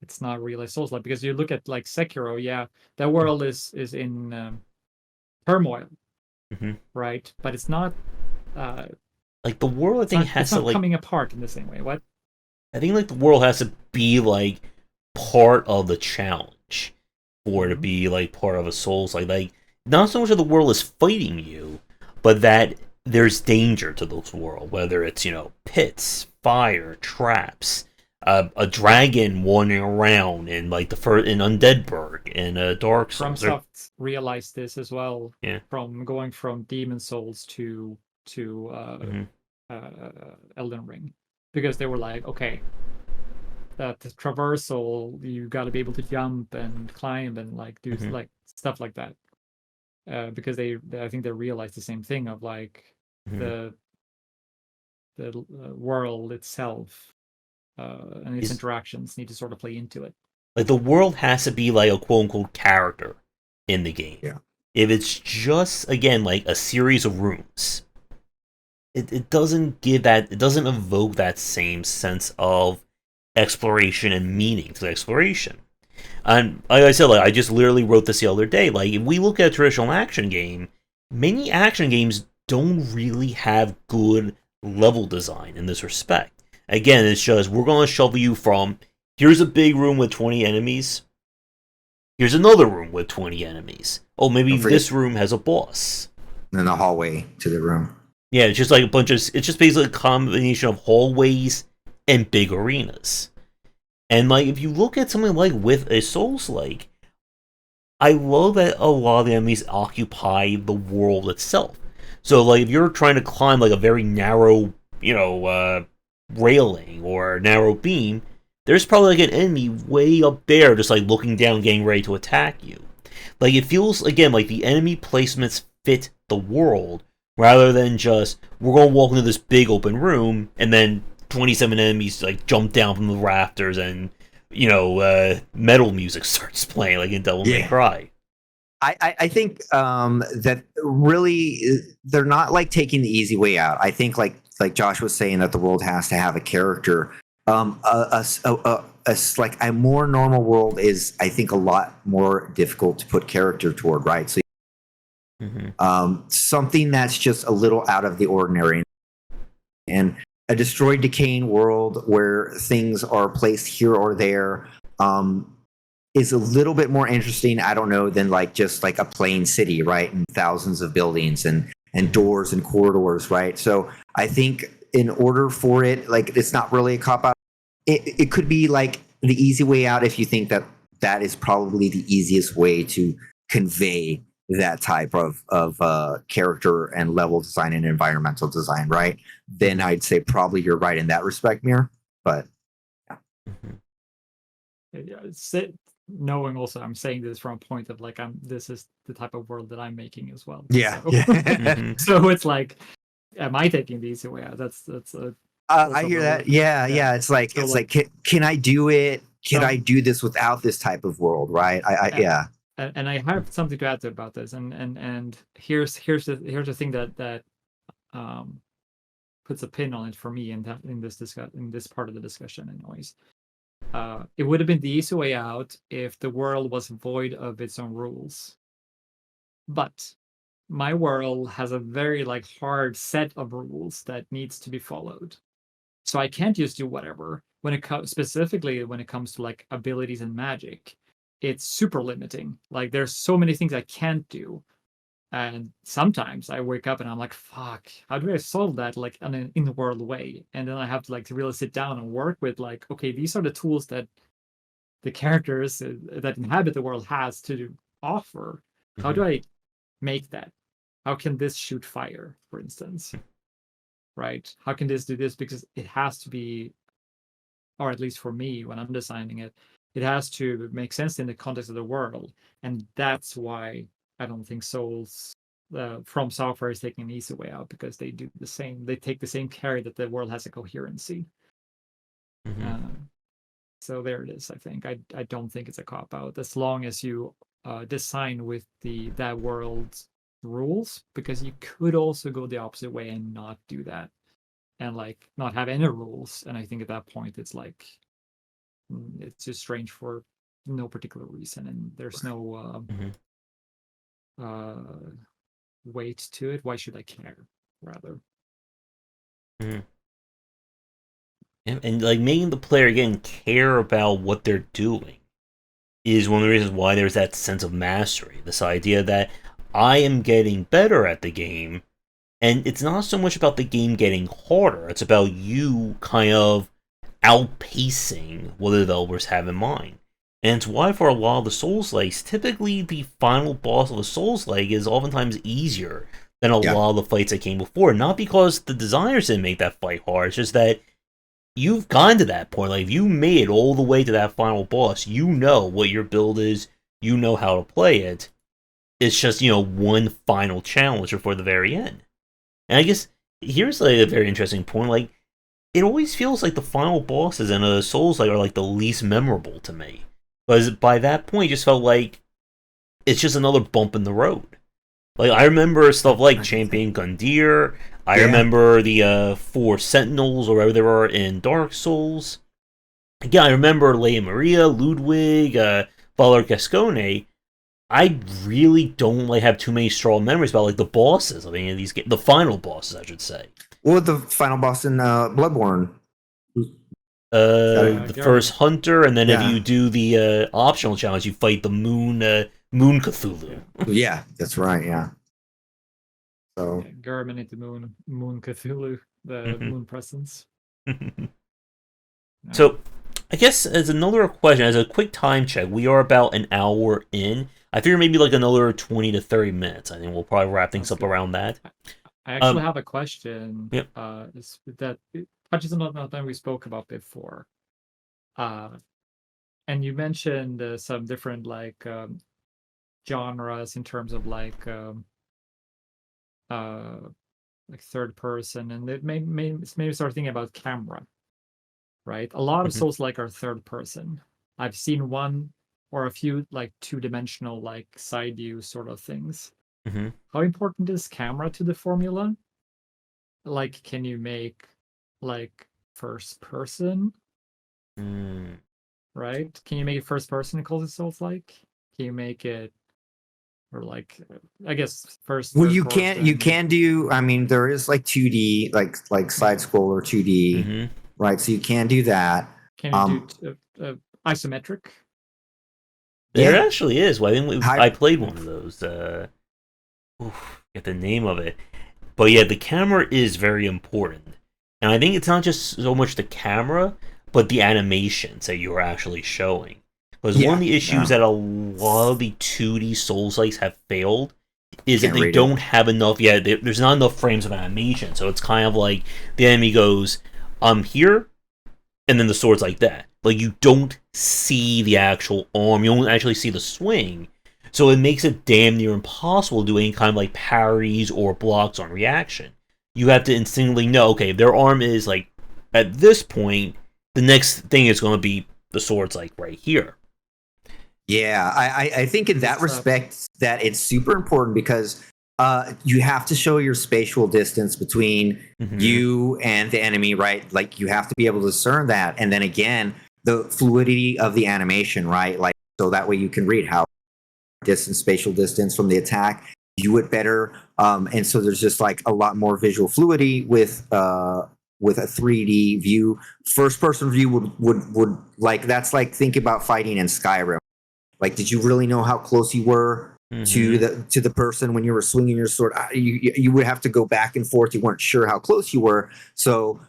it's not really Souls-like. Because you look at like Sekiro, that world is in turmoil, right? But it's not like the world. I think has to like coming apart in the same way. What? I think like the world has to be like part of the challenge for it to be like part of a Souls. Like not so much that the world is fighting you, but that there's danger to this world, whether it's pits, fire, traps, a dragon wandering around in like in Undeadburg in Dark Souls. FromSoft realized this as well. From going from Demon Souls to Elden Ring, because they were like, okay, that traversal, you got to be able to jump and climb and like do like stuff like that. Because I think they realized the same thing of like the world itself and its interactions need to sort of play into it. Like the world has to be like a quote unquote character in the game. If it's just again like a series of rooms, it doesn't give that. It doesn't evoke that same sense of exploration and meaning to the exploration. And like I said, like I just literally wrote this the other day. Like if we look at a traditional action game, many action games don't really have good level design in this respect. Again, it's just we're going to shovel you from here's a big room with 20 enemies. Here's another room with 20 enemies. Oh, maybe this room has a boss. And then the hallway to the room. Yeah, it's just like a bunch of. It's just basically a combination of hallways and big arenas. And like if you look at something like with a Souls-like, I love that a lot of the enemies occupy the world itself. So like if you're trying to climb like a very narrow, railing or narrow beam, there's probably like an enemy way up there just like looking down, getting ready to attack you. Like it feels again like the enemy placements fit the world rather than just we're gonna walk into this big open room and then 27 enemies like jump down from the rafters and metal music starts playing like in Devil May Cry. I think that really they're not like taking the easy way out. I think like like Josh was saying, that the world has to have a character. Like a more normal world is, I think, a lot more difficult to put character toward, right? So something that's just a little out of the ordinary, and a destroyed, decaying world where things are placed here or there is a little bit more interesting, I don't know, than like just like a plain city, right? And thousands of buildings and doors and corridors, right? So I think in order for it, like, it's not really a cop out. It could be like the easy way out if you think that that is probably the easiest way to convey that type of character and level design and environmental design, right? Then I'd say probably you're right in that respect, Mir. But Yeah, knowing also, I'm saying this from a point of like, this is the type of world that I'm making as well. yeah, So, so it's like, am I taking the easy way out? That's I hear that. Yeah. It's like, So, it's like, can I do it? Can So- I do this without this type of world, right? Yeah. And I have something to add about this, and here's the thing that puts a pin on it for me in this part of the discussion, anyways. It would have been the easy way out if the world was void of its own rules, but my world has a very like hard set of rules that needs to be followed. So I can't just do whatever. When it comes specifically when it comes to like abilities and magic, it's super limiting. Like, there's so many things I can't do. And sometimes I wake up and I'm like, fuck, how do I solve that like in an in-world way? And then I have to like to really sit down and work with like, okay, these are the tools that the characters that inhabit the world has to offer. How do I make that? How can this shoot fire, for instance? Right? How can this do this? Because it has to be, or at least for me when I'm designing it, it has to make sense in the context of the world. And that's why I don't think From Software is taking an easy way out, because they do the same. They take the same care that the world has a coherency. So there it is. I think I don't think it's a cop out as long as you design with that world's rules, because you could also go the opposite way and not do that, and like not have any rules. And I think at that point it's like, it's just strange for no particular reason, and there's no weight to it. Why should I care, rather? And like making the player again care about what they're doing is one of the reasons why there's that sense of mastery. This idea that I am getting better at the game, and it's not so much about the game getting harder, it's about you kind of outpacing what the developers have in mind. And it's why for a lot of the Soulslikes, typically the final boss of a Souls-like is oftentimes easier than a lot of the fights that came before. Not because the designers didn't make that fight hard, it's just that you've gotten to that point. Like, if you made it all the way to that final boss, you know what your build is, you know how to play it. It's just, one final challenge before the very end. And I guess here's like a very interesting point. Like, it always feels like the final bosses in a Souls-like are like the least memorable to me. Because by that point, it just felt like it's just another bump in the road. Like, I remember stuff like Champion Gundyr. I remember the 4 Sentinels, or whatever they were in Dark Souls. Again, I remember Leia Maria, Ludwig, Valar Gascoigne. I really don't have too many strong memories about the bosses of any of these games. The final bosses, I should say. What was the final boss in Bloodborne? The first Hunter, and then if you do the optional challenge, you fight the Moon Cthulhu. Yeah, that's right. Yeah. So Garmin into Moon Cthulhu, the Moon presence. So, I guess as another question, as a quick time check, we are about an hour in. I figure maybe another 20 to 30 minutes. I think we'll probably wrap things up around that. I actually have a question. Yep. That touches on something we spoke about before. And you mentioned some different genres in terms of third person, and it made me start thinking about camera. Right, a lot of Souls-like are third person. I've seen one or a few 2-dimensional side view sort of things. How important is camera to the formula? like, can you make like first person? Right? Can you make it first person and call it Souls-like? Can you make it, or like, I guess first Well, third you person? can do. I mean, there is like 2D, like side scroller 2D, right? So you can do that. Can you do isometric? There Yeah. actually is. Well, I played one of those. Get the name of it. But yeah, the camera is very important. And I think it's not just so much the camera, but the animations that you're actually showing. Because one of the issues that a lot of the 2D Souls-likes have failed is that they don't have enough. Yeah, there's not enough frames of animation. So it's kind of like the enemy goes, I'm here, and then the sword's like that. Like, you don't see the actual arm, you don't actually see the swing. So it makes it damn near impossible to do any kind of like parries or blocks on reaction. You have to instinctively know, okay, their arm is like at this point, the next thing is going to be the sword's like right here. Yeah, I think in that respect that it's super important because you have to show your spatial distance between you and the enemy, right? Like you have to be able to discern that. And then again, the fluidity of the animation, right? Like, so that way you can read how distance, spatial distance from the attack, view it better. And so there's just like a lot more visual fluidity with a 3D view. First person view would like, that's like think about fighting in Skyrim. Like, did you really know how close you were to the person when you were swinging your sword? You would have to go back and forth. You weren't sure how close you were. So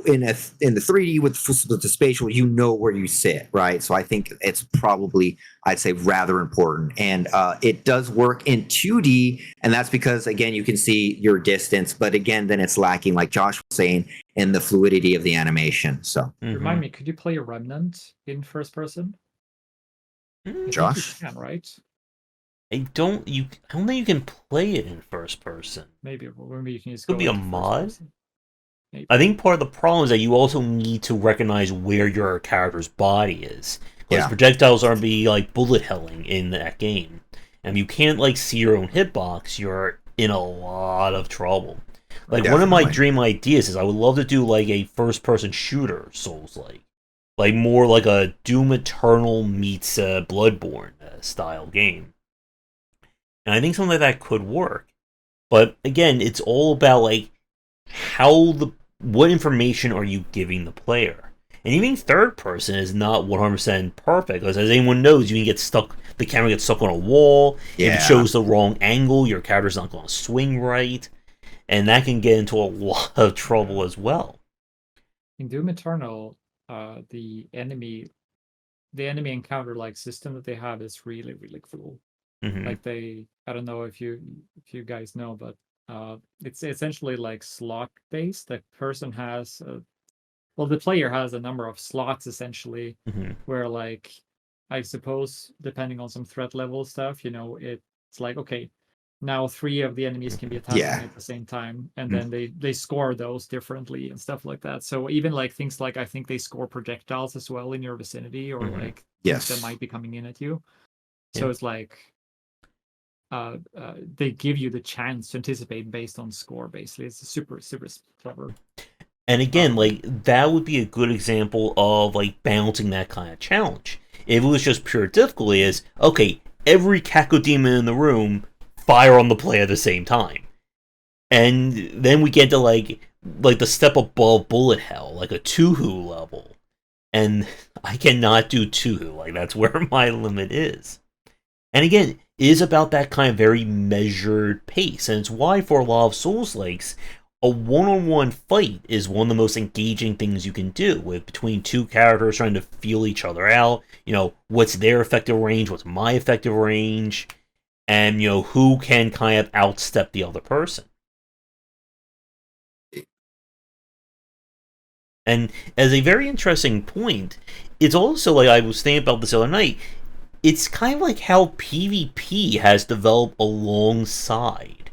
in the 3D with the spatial, you know where you sit, right? So I think it's probably, I'd say, rather important. And it does work in 2D, and that's because, again, you can see your distance. But again, then it's lacking, like Josh was saying, in the fluidity of the animation. So remind me, could you play a Remnant in first person? Josh? You can, right? I don't think you can play it in first person. Maybe you can just Could be a mod. Maybe. I think part of the problem is that you also need to recognize where your character's body is. Because projectiles are be like bullet helling in that game. And if you can't like see your own hitbox, you're in a lot of trouble. Like one of my dream ideas is I would love to do like a first person shooter Souls-like. Like more like a Doom Eternal meets Bloodborne style game. And I think something like that could work. But again, it's all about like what information are you giving the player? And even third person is not 100% perfect, because as anyone knows, you can get stuck, the camera gets stuck on a wall. If it shows the wrong angle, your character's not going to swing right. And that can get into a lot of trouble as well. In Doom Eternal, the enemy encounter like system that they have is really, really cool. Like I don't know if you guys know, but it's essentially like slot based. The person has the player has a number of slots essentially, where like I suppose depending on some threat level stuff, it's like, okay, now 3 of the enemies can be attacking at the same time, and then they score those differently and stuff like that. So even like things like, I think they score projectiles as well in your vicinity, or like things that might be coming in at you. So it's like they give you the chance to anticipate based on score. Basically, it's super, super clever. And again, like that would be a good example of like balancing that kind of challenge. If it was just pure difficulty, is okay, every cacodemon in the room fire on the player at the same time, and then we get to like the step above bullet hell, like a Tuhu level, and I cannot do Tuhu. Like that's where my limit is. And again, it is about that kind of very measured pace, and it's why for a lot of Souls-likes, a one-on-one fight is one of the most engaging things you can do, with between two characters trying to feel each other out. What's their effective range, what's my effective range, and who can kind of outstep the other person. And as a very interesting point, it's also like I was thinking about this the other night. It's kind of like how PvP has developed alongside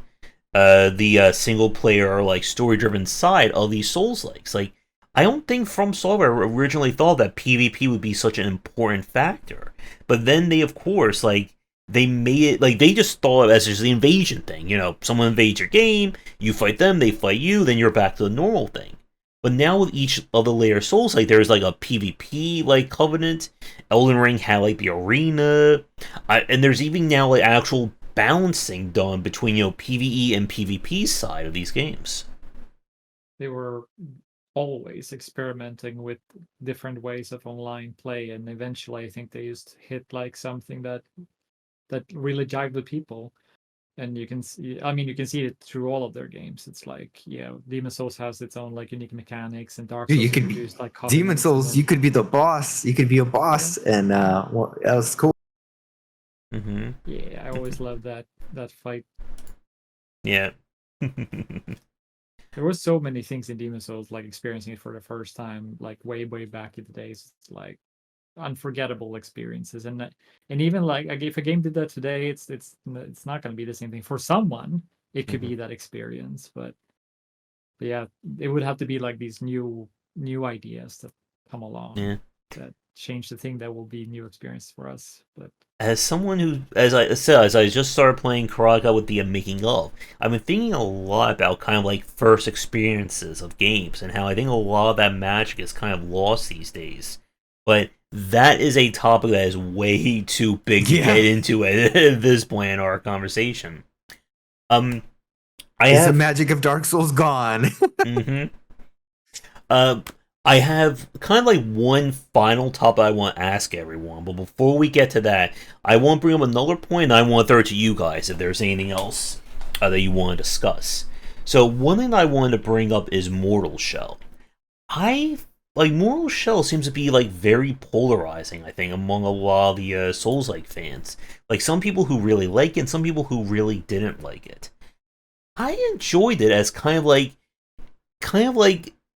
the single player, like story driven side of these Souls-likes. Like, I don't think From Software originally thought that PvP would be such an important factor, but then they, of course, like they made it like they just thought of it as just the invasion thing. You know, someone invades your game, you fight them, they fight you, then you're back to the normal thing. But now with each of the later Souls, like there's like a PvP like covenant. Elden Ring had like the arena, and there's even now like actual balancing done between PVE and PvP side of these games. They were always experimenting with different ways of online play, and eventually I think they just hit like something that really jived with people. And you can see, I mean, you can see it through all of their games. It's like, yeah, Demon Souls has its own like unique mechanics, and Dark Dude, you Souls could be introduced like Demon covenants, and Souls. then You could be the boss. You could be a yeah, boss, and well, that was cool. Mm-hmm. yeah, I always loved that fight. Yeah. There were so many things in Demon Souls, like experiencing it for the first time, like way back in the days. It's like unforgettable experiences, and even like if a game did that today, it's not going to be the same thing. For someone, it could be that experience, but yeah, it would have to be like these new ideas that come along Yeah. that change the thing that will be new experience for us. But As someone who, as I said, as I just started playing Karaka with the making of, I've been thinking a lot about kind of like first experiences of games and how I think a lot of that magic is kind of lost these days. But that is a topic that is way too big to get into at this point in our conversation. I Is the have. magic of Dark Souls gone? Mm-hmm. I have kind of like one final topic I want to ask everyone, but before we get to that, I want to bring up another point, and I want to throw it to you guys if there's anything else that you want to discuss. So one thing I wanted to bring up is Mortal Shell. I like Mortal Shell seems to be like very polarizing. I think among a lot of the Souls-like fans, like some people who really like it, and some people who really didn't like it. I enjoyed it as kind of like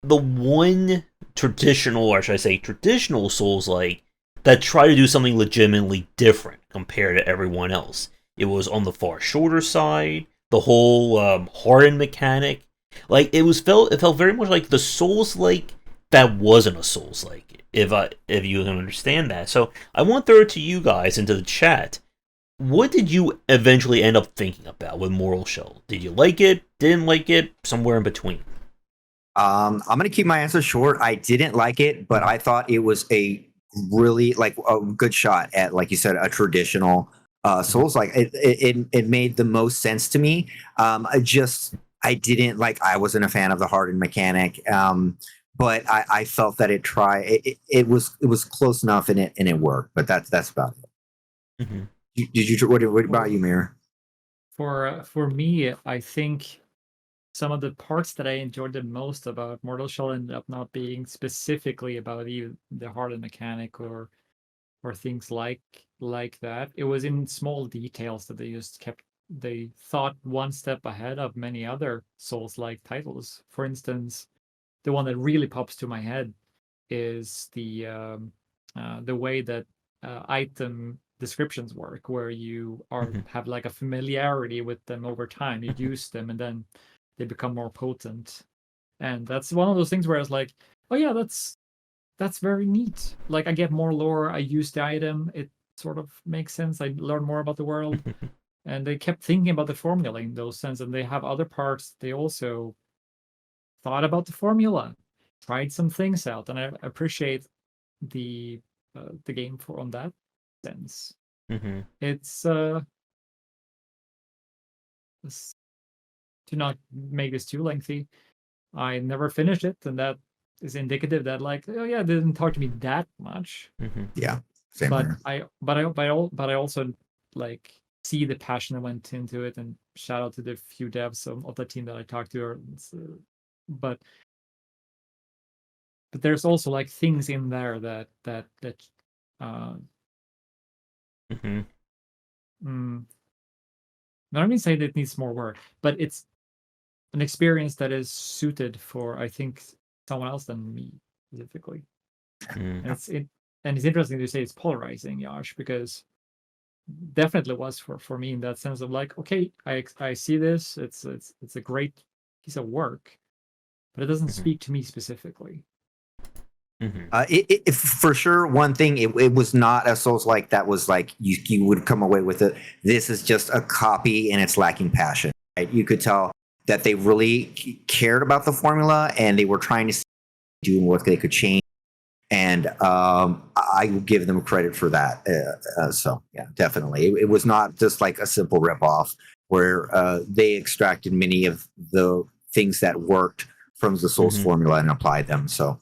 the one traditional, or should I say traditional Souls like that try to do something legitimately different compared to everyone else. It was on the far shorter side, the whole hardened mechanic. Like it felt very much like the Souls like that wasn't a Souls like, if you can understand that. So I want to throw it to you guys into the chat. What did you eventually end up thinking about with Mortal Shell? Did you like it? Didn't like it? Somewhere in between. I'm gonna keep my answer short. I didn't like it, but I thought it was a really like a good shot at, like you said, a traditional Souls. Like it made the most sense to me. I didn't like. I wasn't a fan of the hardened mechanic. But I felt that it was close enough and it worked. But that's about it. Mm-hmm. Did you? What about you, Mir? for me, I think some of the parts that I enjoyed the most about Mortal Shell ended up not being specifically about even the hardened mechanic or things like that. It was in small details that they thought one step ahead of many other Souls-like titles. For instance, the one that really pops to my head is the way that item descriptions work, where you have like a familiarity with them over time. You use them, and then they become more potent. And that's one of those things where I was like, oh yeah, that's very neat. Like I get more lore, I use the item, it sort of makes sense. I learn more about the world. And they kept thinking about the formula in those sense, and they have other parts they also thought about the formula, tried some things out, and I appreciate the game for on that sense. Mm-hmm. It's to not make this too lengthy, I never finished it, and that is indicative that like, oh yeah, it didn't talk to me that much. Mm-hmm. Yeah, same But here. I also like see the passion that went into it, and shout out to the few devs of the team that I talked to. But there's also like things in there that uh Mm-hmm. not even say that it needs more work, but it's an experience that is suited for, I think, someone else than me specifically. Mm-hmm. And it's interesting to say it's polarizing, Yash, because definitely was for me in that sense of like, okay, I see this, it's a great piece of work, but it doesn't Mm-hmm. speak to me specifically. For sure, one thing, it was not a Souls-like that was like you would come away with it. This is just a copy and it's lacking passion. Right? You could tell that they really cared about the formula and they were trying to do what they could change. And I will give them credit for that. So yeah, definitely, it was not just like a simple ripoff where they extracted many of the things that worked from the Souls formula and applied them. So.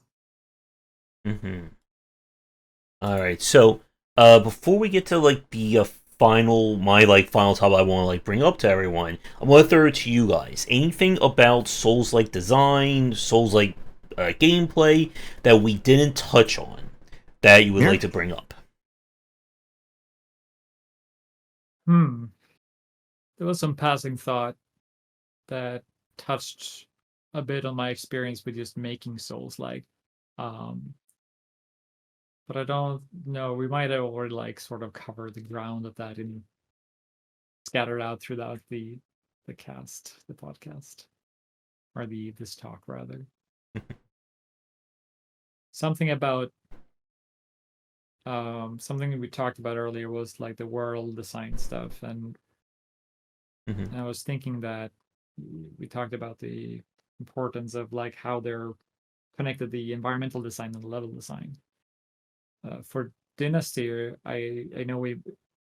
All right. So, before we get to like the final topic I want to like bring up to everyone, I'm gonna throw it to you guys. Anything about Souls-like design, Souls-like gameplay that we didn't touch on that you would like to bring up? There was some passing thought that touched a bit on my experience with just making Souls-like. But I don't know. We might have already like sort of covered the ground of that and scattered out throughout the podcast, or this talk rather. Something about something we talked about earlier was like the world design stuff, and I was thinking that we talked about the importance of like how they're connected, the environmental design and the level design. For Dynasty, I know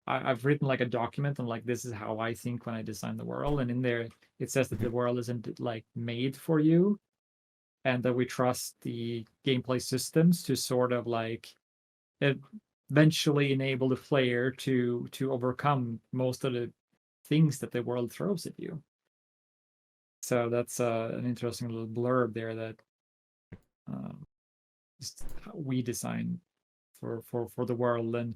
I've written like a document on like this is how I think when I design the world, and in there it says that the world isn't like made for you, and that we trust the gameplay systems to sort of like eventually enable the player to overcome most of the things that the world throws at you. So that's an interesting little blurb there that just how we design for the world. And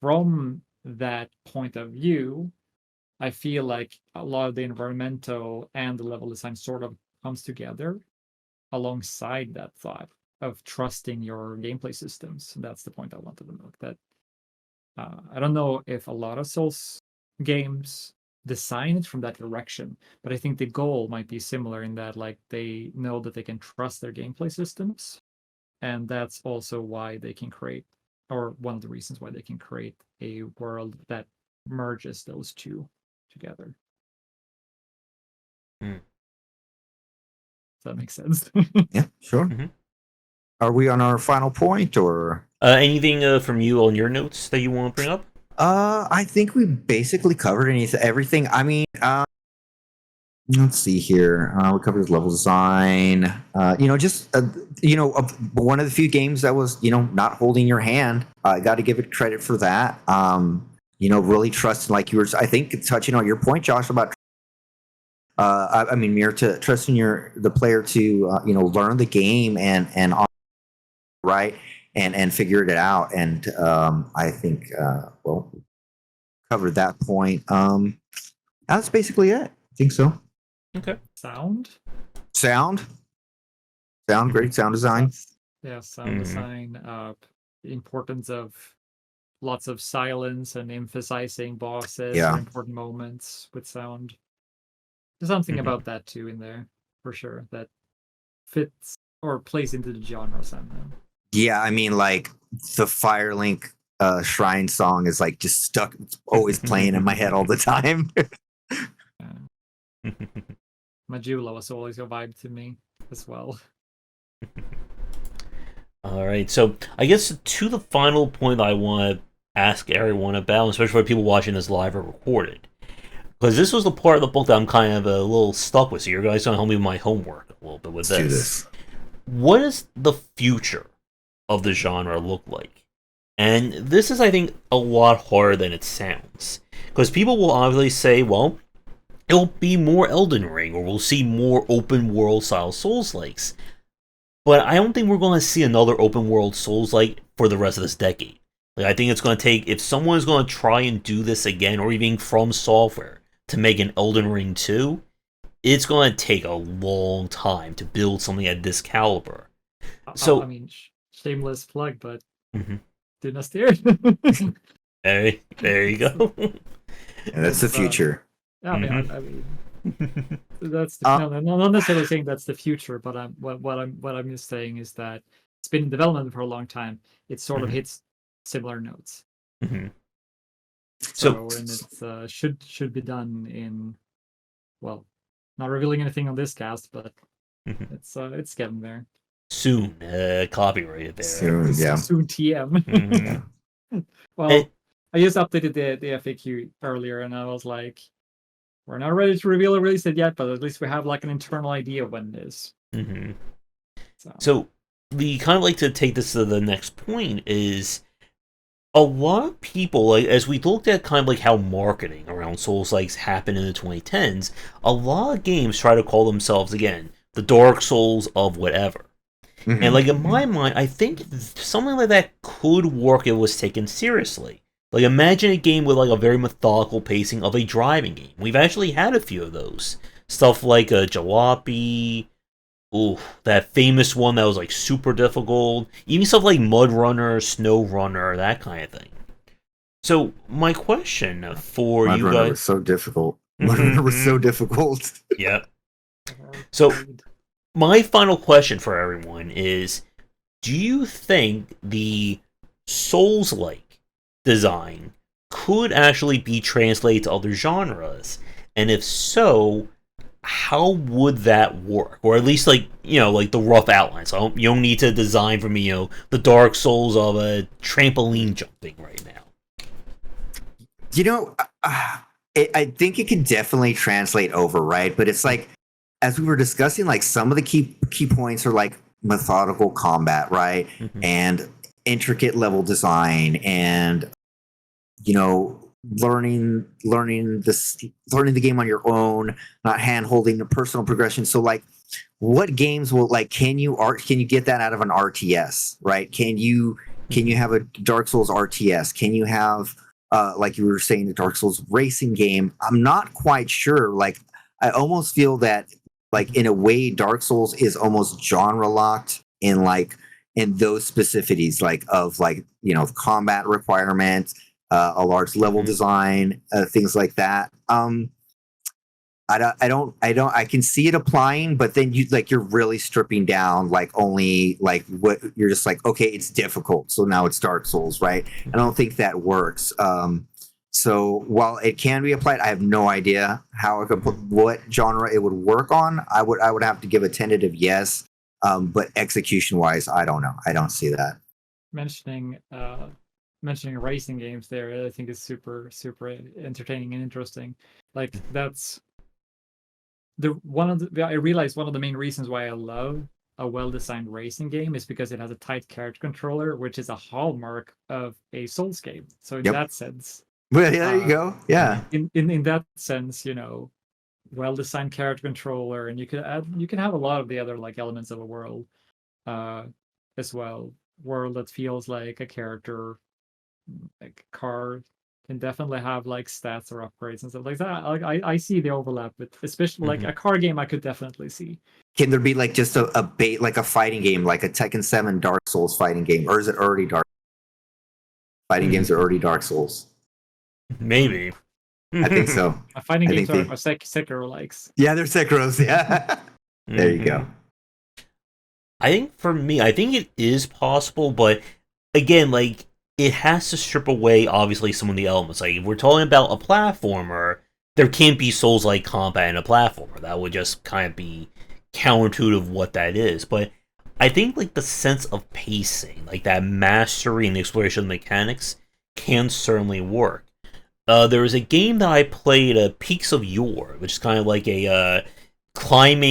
from that point of view, I feel like a lot of the environmental and the level design sort of comes together alongside that thought of trusting your gameplay systems. And that's the point I wanted to make. That I don't know if a lot of Souls games design it from that direction, but I think the goal might be similar in that like they know that they can trust their gameplay systems, and that's also why they can create, or one of the reasons why they can create a world that merges those two together. Does that make sense? Yeah, sure. Are we on our final point, or anything from you on your notes that you want to bring up? I think we basically covered everything. I mean, let's see here. We covered level design. Just one of the few games that was not holding your hand. I got to give it credit for that. Really trusting, like you were. I think touching on your point, Josh, about. I mean, Mir, to trusting the player to learn the game and right and figure it out. And I think covered that point. That's basically it. I think so. Okay. Sound, great sound design. Sound design. The importance of lots of silence and emphasizing bosses or important moments with sound. There's something about that too in there for sure that fits or plays into the genre somehow. Yeah, I mean, like the Firelink Shrine song is like just stuck. It's always playing in my head all the time. Majula was always a vibe to me as well. All right, so I guess to the final point I want to ask everyone about, especially for people watching this live or recorded, because this was the part of the book that I'm kind of a little stuck with. So you guys gonna help me with my homework a little bit with Let's this. do this. What does the future of the genre look like? And this is, I think, a lot harder than it sounds, because people will obviously say, well, it'll be more Elden Ring, or we'll see more open world style Souls-likes. But I don't think we're going to see another open world Souls-like for the rest of this decade. Like, I think it's going to take, if someone's going to try and do this again, or even From Software, to make an Elden Ring 2, it's going to take a long time to build something at this caliber. So, I mean, shameless plug, but Dynasty. there you go. That's the future. I mean, that's not necessarily saying that's the future, but what I'm just saying is that it's been in development for a long time, it sort of hits similar notes. Mm-hmm. So and it's should be done in, well, not revealing anything on this cast, but it's getting there. Soon, copyrighted there. Soon, yeah. Soon TM. Mm-hmm. Well, I just updated the FAQ earlier, and I was like, we're not ready to reveal a release date yet, but at least we have like an internal idea of when it is. Mm-hmm. So we kind of like to take this to the next point is a lot of people, like, as we looked at kind of like how marketing around Soulslikes happened in the 2010s, a lot of games try to call themselves, again, the Dark Souls of whatever. And like in my mind, I think something like that could work if it was taken seriously. Like imagine a game with like a very methodical pacing of a driving game. We've actually had a few of those. Stuff like Jalopy, that famous one that was like super difficult. Even stuff like Mud Runner, Snow Runner, that kind of thing. So my question for Mud you Runner guys was so difficult. Mud Runner was so difficult. Yep. So my final question for everyone is, do you think the Souls-like design could actually be translated to other genres? And if so, how would that work? Or at least, like, like the rough outlines. So you don't need to design for me, the Dark Souls of a trampoline jumping right now. I think it could definitely translate over, right? But it's like, as we were discussing, like some of the key points are like methodical combat, right? And intricate level design, and learning the game on your own, not hand holding the personal progression. So like, what games will, like, can you get that out of an RTS, right? Can you have a Dark Souls RTS? Can you have like you were saying, the Dark Souls racing game? I'm not quite sure. Like, I almost feel that, like, in a way, Dark Souls is almost genre locked in those specificities, like of combat requirements, a large level design, things like that. I can see it applying, but then you're really stripping down like only like what you're just like, okay, it's difficult, so now it's Dark Souls, right? I don't think that works. So while it can be applied, I have no idea how it could what genre it would work on. I would have to give a tentative yes, but execution wise, I don't know. I don't see that. Mentioning racing games there, I think is super entertaining and interesting. Like that's I realized one of the main reasons why I love a well-designed racing game is because it has a tight character controller, which is a hallmark of a Souls game. So in that sense. Well, yeah, there you go. Yeah. In that sense, well-designed character controller, and you can have a lot of the other like elements of a world, as well. World that feels like a character, like a car can definitely have like stats or upgrades and stuff like that. Like I see the overlap with, especially like a car game. I could definitely see. Can there be like just a bait, like a fighting game, like a Tekken 7 Dark Souls fighting game, or is it already Dark? Fighting games are already Dark Souls. Maybe. I think so. Fighting games are Sekiro likes. Yeah, they're Sekiros. Yeah. There you go. I think for me, I think it is possible, but again, like, it has to strip away, obviously, some of the elements. Like, if we're talking about a platformer, there can't be Souls-like combat in a platformer. That would just kind of be counterintuitive of what that is. But I think, like, the sense of pacing, like that mastery and the exploration of mechanics can certainly work. There was a game that I played, Peaks of Yore, which is kind of like a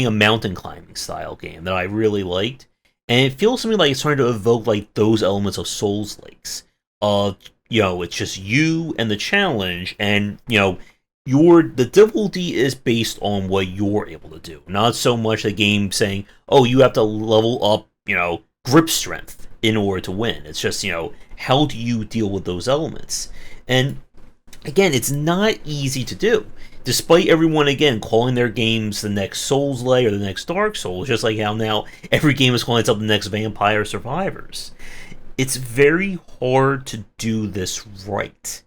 mountain climbing style game that I really liked. And it feels to me like it's trying to evoke like those elements of Soulslikes. It's just you and the challenge, and the difficulty is based on what you're able to do. Not so much the game saying, oh, you have to level up, grip strength in order to win. It's just, how do you deal with those elements? And again, it's not easy to do. Despite everyone, again, calling their games the next Souls-like or the next Dark Souls, just like how now every game is calling itself the next Vampire Survivors. It's very hard to do this right.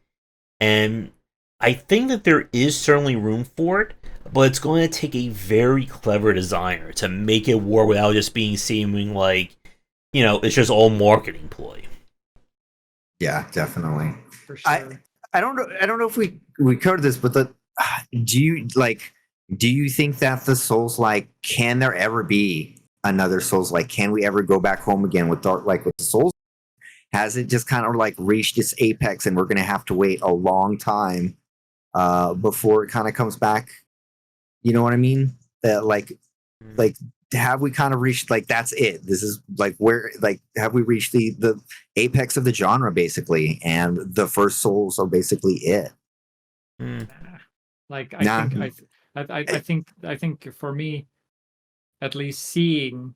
And I think that there is certainly room for it, but it's going to take a very clever designer to make it work without just being seeming like, it's just all marketing ploy. Yeah, definitely. For sure. I don't know. I don't know if we covered this, but do you think that the Souls like, can there ever be another Souls like? Can we ever go back home again with with the Souls? Has it just kind of like reached its apex, and we're going to have to wait a long time before it kind of comes back? You know what I mean? That like have we kind of reached like, that's it? This is like, where, like, have we reached the apex of the genre basically, and the first Souls are basically it? Mm. Like Nah. I think for me, at least seeing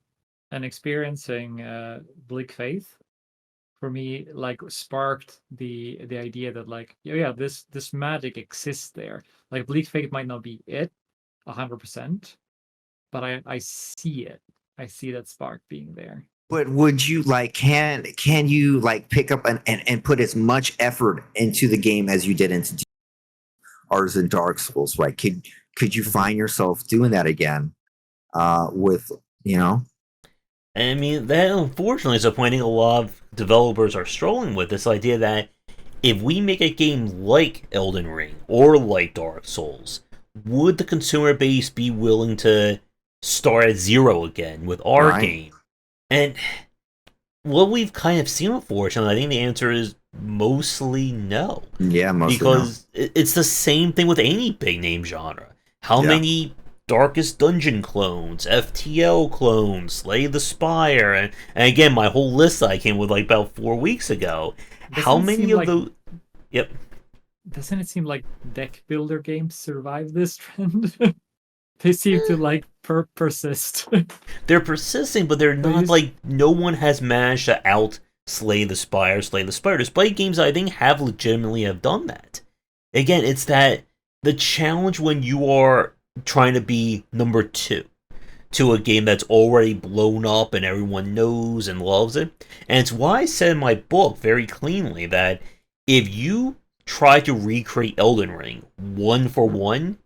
and experiencing Bleak Faith, for me, like, sparked the idea that, like, yeah, this magic exists there. Like, Bleak Faith might not be it 100%, but I see it. I see that spark being there. But would you like, can you like pick up and put as much effort into the game as you did into Ars and Dark Souls, right? Could you find yourself doing that again with, you know? I mean, that unfortunately is a point I think a lot of developers are struggling with, this idea that if we make a game like Elden Ring or like Dark Souls, would the consumer base be willing to start at zero again with our Right. game? And what we've kind of seen, unfortunately, I think the answer is mostly no. Yeah, mostly Because it's the same thing with any big name genre. How Yeah. many Darkest Dungeon clones, FTL clones, Slay the Spire, and again, my whole list that I came with like about 4 weeks ago. How Doesn't it many seem of like- those? Yep. Doesn't it seem like deck builder games survive this trend? They seem to like persist. They're persisting, but they're not just- like, no one has managed to out Slay the Spire. Despite games that I think have legitimately have done that. Again, it's that the challenge when you are trying to be number 2 to a game that's already blown up and everyone knows and loves it. And it's why I said in my book very cleanly that if you try to recreate Elden Ring 1-for-1,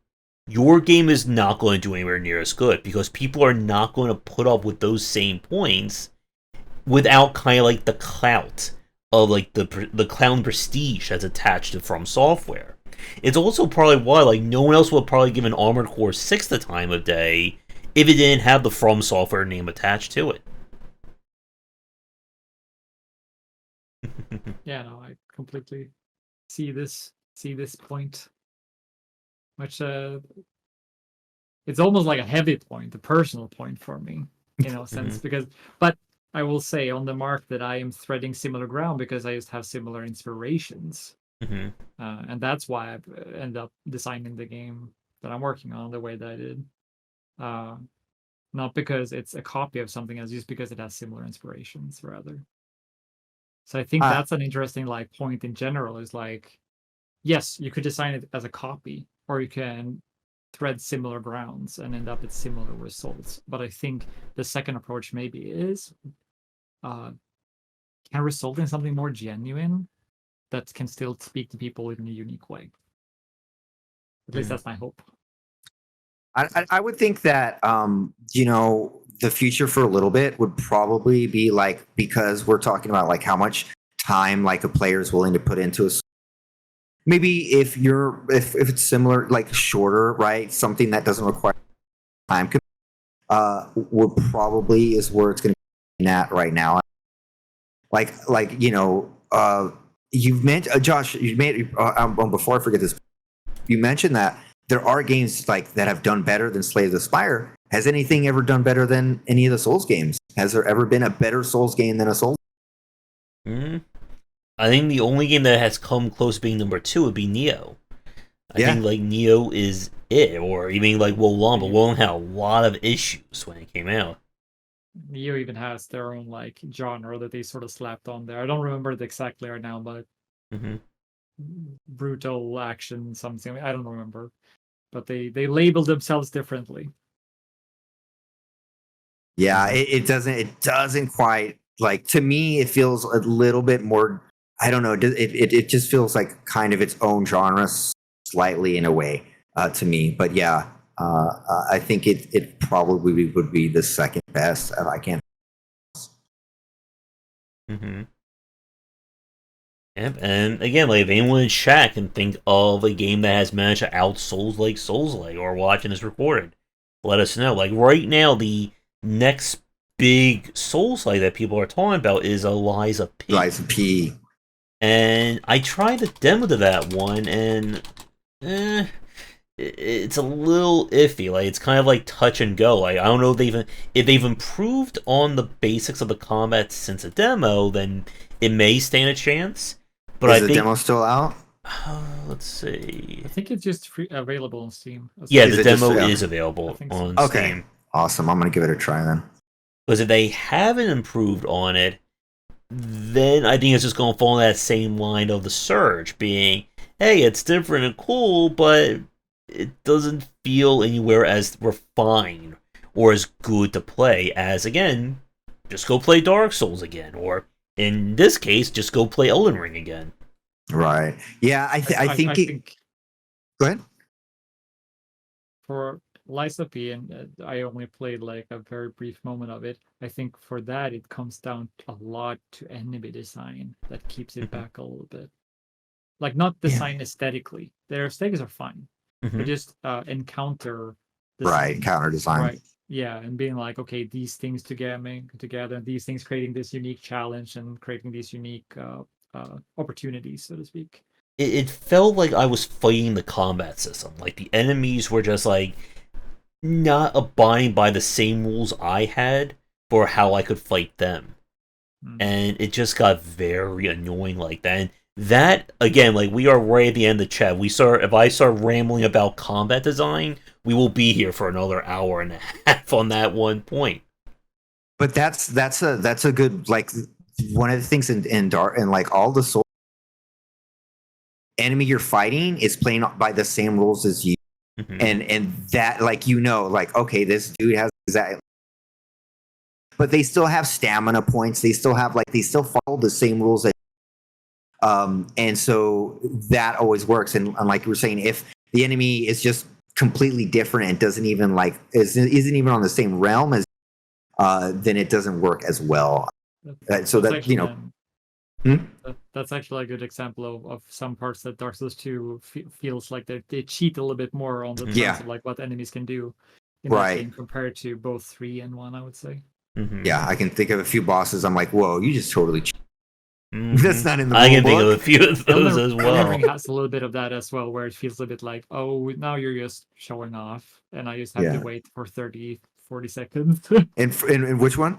your game is not going to do anywhere near as good, because people are not going to put up with those same points without kind of like the clout of like the clown prestige that's attached to From Software. It's also probably why like no one else would probably give an Armored Core 6 the time of day if it didn't have the From Software name attached to it. Yeah, no, I completely see this point. Which it's almost like a heavy point, a personal point for me, in a sense, because, but I will say on the mark that I am threading similar ground because I just have similar inspirations. Mm-hmm. And that's why I end up designing the game that I'm working on the way that I did. Not because it's a copy of something else, just because it has similar inspirations, rather. So I think that's an interesting like point in general, is like, yes, you could design it as a copy, or you can thread similar grounds and end up at similar results. But I think the second approach maybe is can result in something more genuine that can still speak to people in a unique way. At least that's my hope. I would think that the future for a little bit would probably be like, because we're talking about like how much time like a player is willing to put into a, maybe if it's similar, like shorter, right, something that doesn't require time, would probably is where it's going to be at right now. You've mentioned, Josh, you made before I forget this, you mentioned that there are games like that have done better than Slay the Spire. Has anything ever done better than any of the Souls games? Has there ever been a better Souls game than a Souls? Mm-hmm. I think the only game that has come close to being number 2 would be Neo. I think like Neo is it, or even like Wolong, but Wolong had a lot of issues when it came out. Neo even has their own like genre that they sort of slapped on there. I don't remember it exactly right now, but brutal action something. I don't remember, but they labeled themselves differently. Yeah, it doesn't quite, like, to me it feels a little bit more, I don't know, it just feels like kind of its own genre slightly in a way to me. But yeah, I think it probably would be the second best. I can't Mm-hmm. Yep, and again, like if anyone in chat can think of a game that has managed to out Soulslike, or watching this recorded, let us know. Like right now, the next big Soulslike that people are talking about is Eliza P. Eliza P. And I tried the demo to that one, and it's a little iffy. Like it's kind of like touch and go. Like I don't know if they've improved on the basics of the combat since the demo, then it may stand a chance. But Is I the think demo still out? let's see. I think it's just free, available on Steam. Yeah, Is the it just- demo yeah. is I available think so. on Okay. Steam. Awesome. I'm gonna give it a try then. Because if they haven't improved on it, then I think it's just going to fall in that same line of the Surge, being, hey, it's different and cool, but it doesn't feel anywhere as refined or as good to play as, again, just go play Dark Souls again, or in this case, just go play Elden Ring again. Right. Yeah. I think. Go ahead. For Liza P, and I only played like a very brief moment of it. I think for that it comes down a lot to enemy design that keeps it back a little bit. Like not design aesthetically. Their aesthetics are fine, but just encounter Right. Counter design. Right. Yeah, and being like, okay, these things together, and these things creating this unique challenge and creating these unique opportunities, so to speak. It felt like I was fighting the combat system. Like the enemies were just like not abiding by the same rules I had for how I could fight them. And it just got very annoying like that. And that, again, like we are right at the end of the chat. If I start rambling about combat design, we will be here for another hour and a half on that one point. But that's a good, like, one of the things in Dark, and like all the Soul enemy you're fighting is playing by the same rules as you. And that, like, like, okay, this dude has exactly, but they still have stamina points. They still follow the same rules. And so that always works. And like you were saying, if the enemy is just completely different and doesn't even isn't even on the same realm as, then it doesn't work as well. So that, that's actually a good example of some parts that Dark Souls 2 feels like they cheat a little bit more on the terms of like what enemies can do in that game compared to both 3 and 1, I would say. Yeah, I can think of a few bosses. I'm like, whoa, you just totally cheated. That's not in the I rule can think of book. a few of those as well. Elden Ring has a little bit of that as well, where it feels a bit like, oh, now you're just showing off, and I just have to wait for 30, 40 seconds. In which one?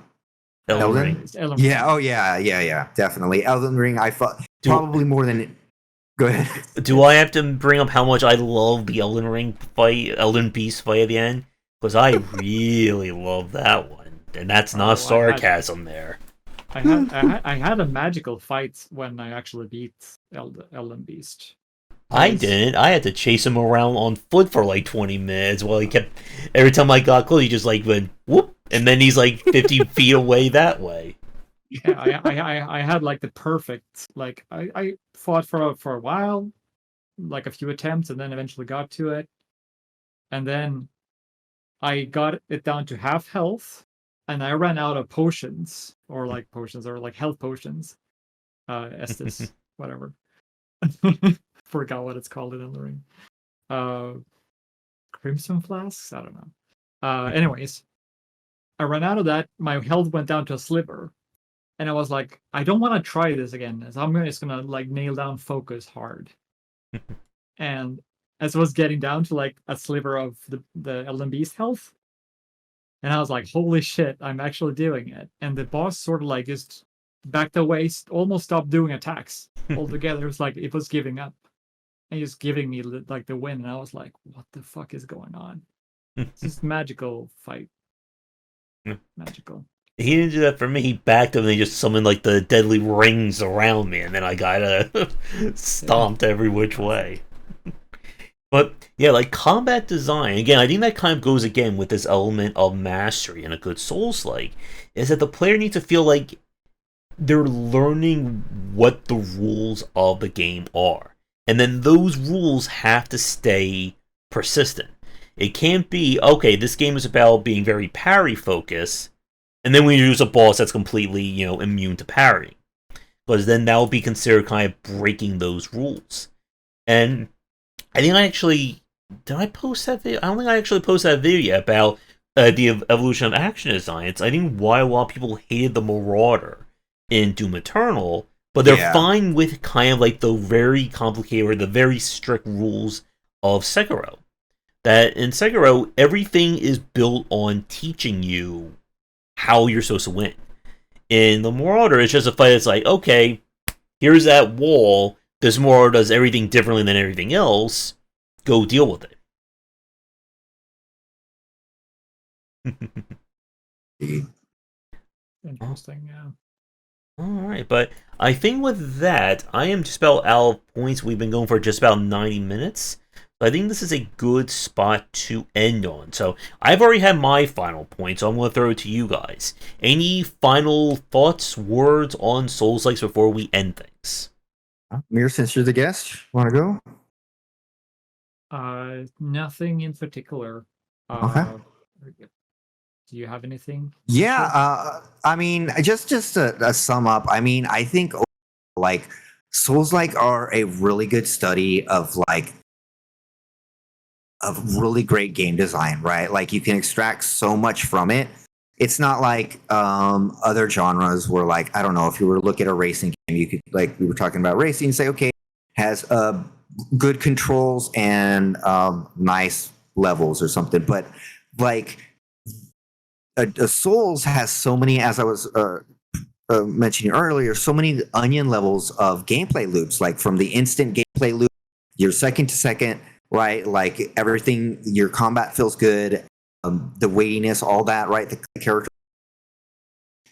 Elden Ring. Elden Ring. Yeah. Oh, yeah. Definitely. Elden Ring. I thought probably more than. Go ahead. Do I have to bring up how much I love the Elden Ring fight, Elden Beast fight at the end? Because I really love that one, and that's not sarcasm there. I had a magical fight when I actually beat Elden Beast. I didn't. I had to chase him around on foot for like 20 minutes while he kept. Every time I got close, he just like went whoop, and then he's like 50 feet away that way. Yeah, I had like the perfect, like I fought for a while, like a few attempts, and then eventually got to it, and then I got it down to half health, and I ran out of potions or like health potions, Estus, whatever. Forgot what it's called in Elden Ring. Crimson flasks? I don't know. Anyways, I ran out of that. My health went down to a sliver. And I was like, I don't want to try this again. So I'm just gonna like nail down focus hard. And as I was getting down to like a sliver of the Elden Beast health, and I was like, holy shit, I'm actually doing it. And the boss sort of like just backed away, almost stopped doing attacks altogether. It was like it was giving up and just giving me like the win. And I was like, what the fuck is going on? It's just magical fight. Magical. He didn't do that for me. He backed him and he just summoned like the deadly rings around me, and then I got stomped every which way. But yeah, like combat design, again, I think that kind of goes again with this element of mastery in a good Souls-like, is that the player needs to feel like they're learning what the rules of the game are. And then those rules have to stay persistent. It can't be, okay, this game is about being very parry focused, and then we use a boss that's completely, immune to parrying. because then that would be considered kind of breaking those rules. And I think did I post that video? I don't think I actually posted that video yet about the evolution of action design. I think why a lot of people hated the Marauder in Doom Eternal, but they're fine with kind of like the very complicated or the very strict rules of Sekiro. That in Sekiro, everything is built on teaching you how you're supposed to win. In the Marauder, it's just a fight that's like, okay, here's that wall. This Marauder does everything differently than everything else. Go deal with it. Interesting, yeah. Alright, but I think with that, I am just about out of points. We've been going for just about 90 minutes. So I think this is a good spot to end on. So I've already had my final point, so I'm going to throw it to you guys. Any final thoughts, words on Soulslikes before we end things? Mir, since you're the guest, want to go? Nothing in particular. Okay. Do you have anything? Yeah, I mean, just to sum up, I mean, I think like Souls-like are a really good study of really great game design, right? Like you can extract so much from it. It's not like other genres where, like, I don't know, if you were to look at a racing game, you could, like we were talking about racing, say, okay, has good controls and nice levels or something. But like a Souls has so many, as I was mentioning earlier, so many onion levels of gameplay loops, like from the instant gameplay loop, your second to second, right? Like everything, your combat feels good, the weightiness, all that, right? The character.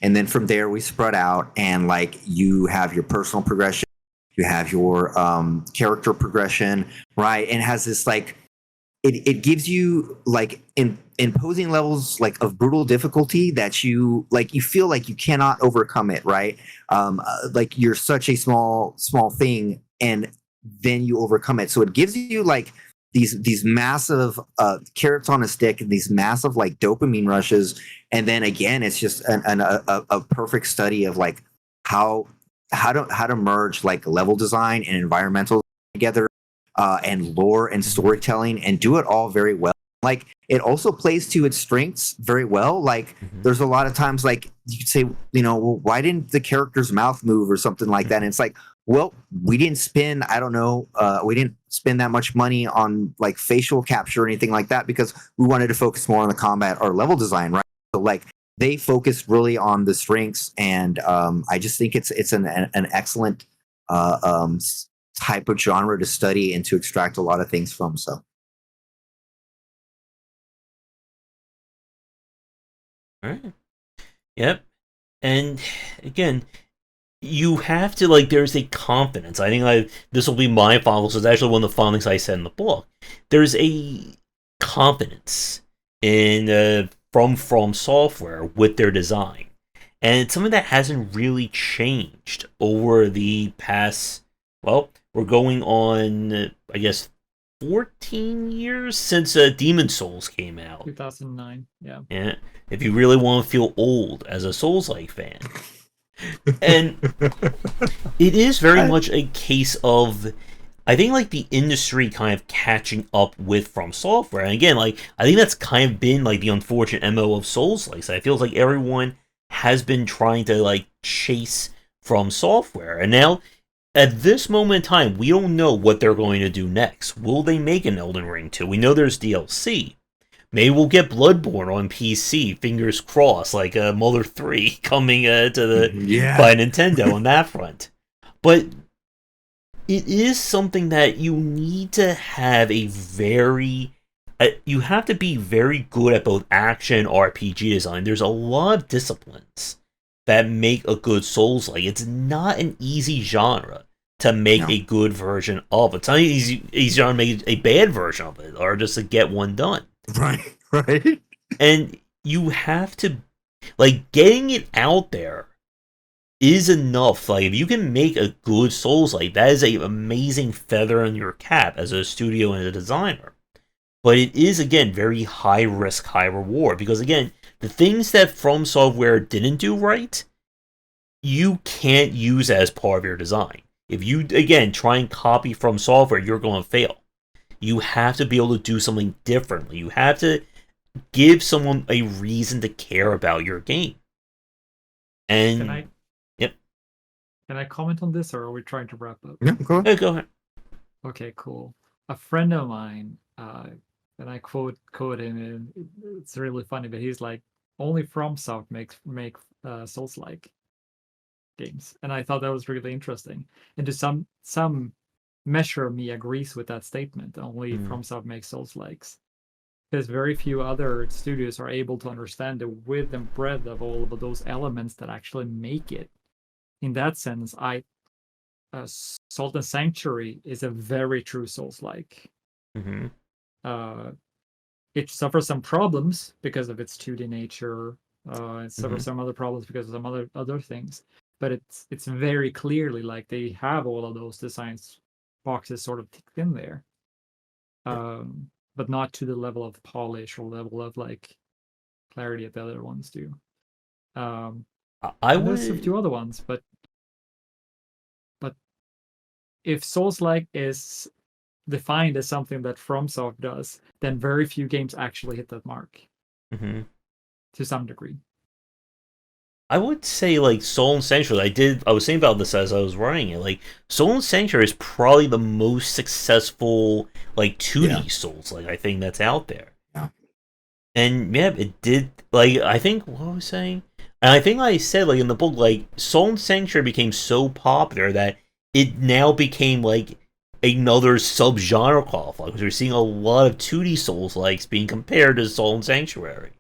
And then from there, we spread out, and like you have your personal progression, you have your character progression, right? And it has this like, it gives you like imposing levels like of brutal difficulty that you like, you feel like you cannot overcome it, right? Like you're such a small thing, and then you overcome it. So it gives you like these massive carrots on a stick, and these massive like dopamine rushes. And then again, it's just a perfect study of like how to merge like level design and environmental together, and lore and storytelling, and do it all very well. Like it also plays to its strengths very well. Like there's a lot of times like you could say, you know, well, why didn't the character's mouth move or something like that? And it's like, well, we didn't spend, I don't know, we didn't spend that much money on like facial capture or anything like that, because we wanted to focus more on the combat or level design, right? So like they focused really on the strengths, and I just think it's an excellent type of genre to study and to extract a lot of things from. So. All right. Yep. And again, you have to, like, there's a confidence. I think this will be my final, so it's actually one of the final things I said in the book. There's a confidence in from Software with their design. And it's something that hasn't really changed over the past, well, we're going on, I guess, 14 years since Demon Souls came out. 2009, yeah. Yeah, if you really want to feel old as a Souls-like fan. And it is very much a case of, I think, like, the industry kind of catching up with From Software. And again, like, I think that's kind of been, like, the unfortunate MO of Souls-likes. I feel like everyone has been trying to, like, chase From Software. And now, at this moment in time, we don't know what they're going to do next. Will they make an Elden Ring 2? We know there's DLC. Maybe we'll get Bloodborne on PC, fingers crossed, like Mother 3 coming by Nintendo on that front. But it is something that you need to have you have to be very good at both action and RPG design. There's a lot of disciplines that make a good Souls-like. It's not an easy genre to make a good version of it. It's not an easy genre to make a bad version of it, or just to get one done. Right. And you have to, like, getting it out there is enough. Like, if you can make a good Souls-like, that is an amazing feather in your cap as a studio and a designer. But it is, again, very high risk, high reward, because, again, the things that From Software didn't do right, you can't use as part of your design. If you, again, try and copy from software, you're going to fail. You have to be able to do something differently. You have to give someone a reason to care about your game. And yep. Can I comment on this, or are we trying to wrap up? Yeah, go ahead. Go ahead. Okay, cool. A friend of mine, and I quote him, and it's really funny, but he's like, only FromSoft make Souls-like games, and I thought that was really interesting. And to some measure, me agrees with that statement. Only FromSoft makes Souls-likes, because very few other studios are able to understand the width and breadth of all of those elements that actually make it. In that sense, Salt and Sanctuary is a very true Souls-like. It suffers some problems because of its 2D nature. It suffers some other problems because of some other things. But it's very clearly like they have all of those design boxes sort of ticked in there. But not to the level of polish or level of like clarity that the other ones do. There's a few other ones, but if Souls-like is defined as something that FromSoft does, then very few games actually hit that mark. To some degree. I would say like Soul and Sanctuary. I was thinking about this as I was writing it. Like Soul and Sanctuary is probably the most successful like 2D Souls like I think that's out there. Yeah. And yeah, it did like I think what was I saying? And I think I said like in the book like Soul and Sanctuary became so popular that it now became like another subgenre qualifier because we're seeing a lot of 2D Souls likes being compared to Soul and Sanctuary.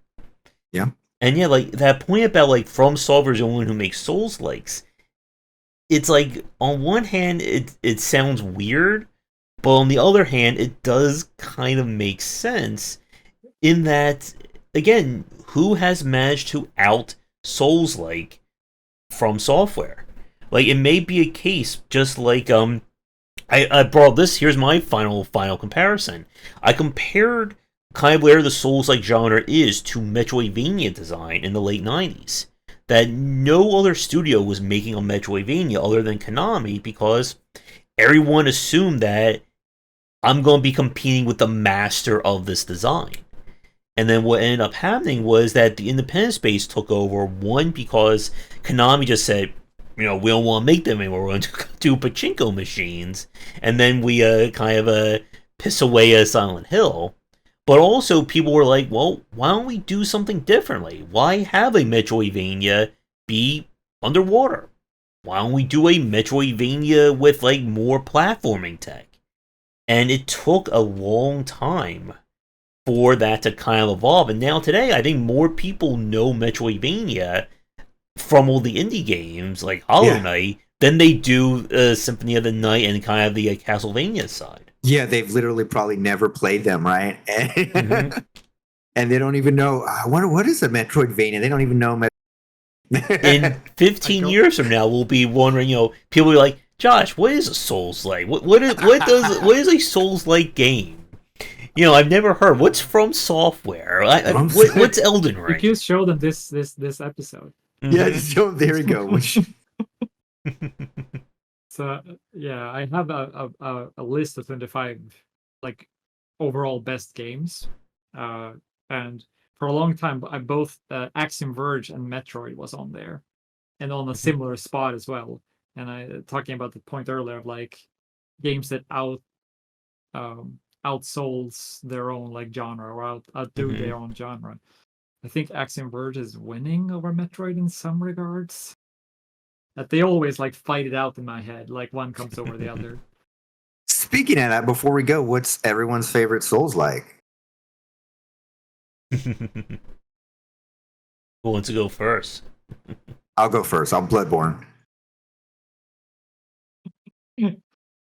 Yeah. And yeah, like that point about like From Software's the only one who makes Souls likes. It's like on one hand it sounds weird, but on the other hand it does kind of make sense in that again, who has managed to out Souls like From Software? Like it may be a case just like I brought this. Here's my final comparison. I compared kind of where the Souls-like genre is to Metroidvania design in the late 90s. That no other studio was making a Metroidvania other than Konami because everyone assumed that I'm going to be competing with the master of this design. And then what ended up happening was that the independent space took over, one, because Konami just said, we don't want to make them anymore. We're going to do pachinko machines, and then we kind of piss away Silent Hill. But also, people were like, well, why don't we do something differently? Why have a Metroidvania be underwater? Why don't we do a Metroidvania with like more platforming tech? And it took a long time for that to kind of evolve. And now today, I think more people know Metroidvania from all the indie games like Hollow Knight than they do Symphony of the Night and kind of the Castlevania side. Yeah, they've literally probably never played them, right? And, and they don't even know what is a Metroidvania. They don't even know. In 15 years from now, we'll be wondering. People will be like, "Josh, what is a Souls-like? What is a Souls-like game?" I've never heard. What's From Software? What's Elden Ring? You can show them this episode. Yeah, so there we go. So yeah, I have a list of 25 like overall best games, and for a long time, both Axiom Verge and Metroid was on there, and on a similar spot as well. And I talking about the point earlier of like games that outsouls their own like genre or outdo their own genre. I think Axiom Verge is winning over Metroid in some regards. That they always like fight it out in my head, like one comes over the other. Speaking of that, before we go, what's everyone's favorite Souls like? Who wants to go first? I'll go first. I'm Bloodborne.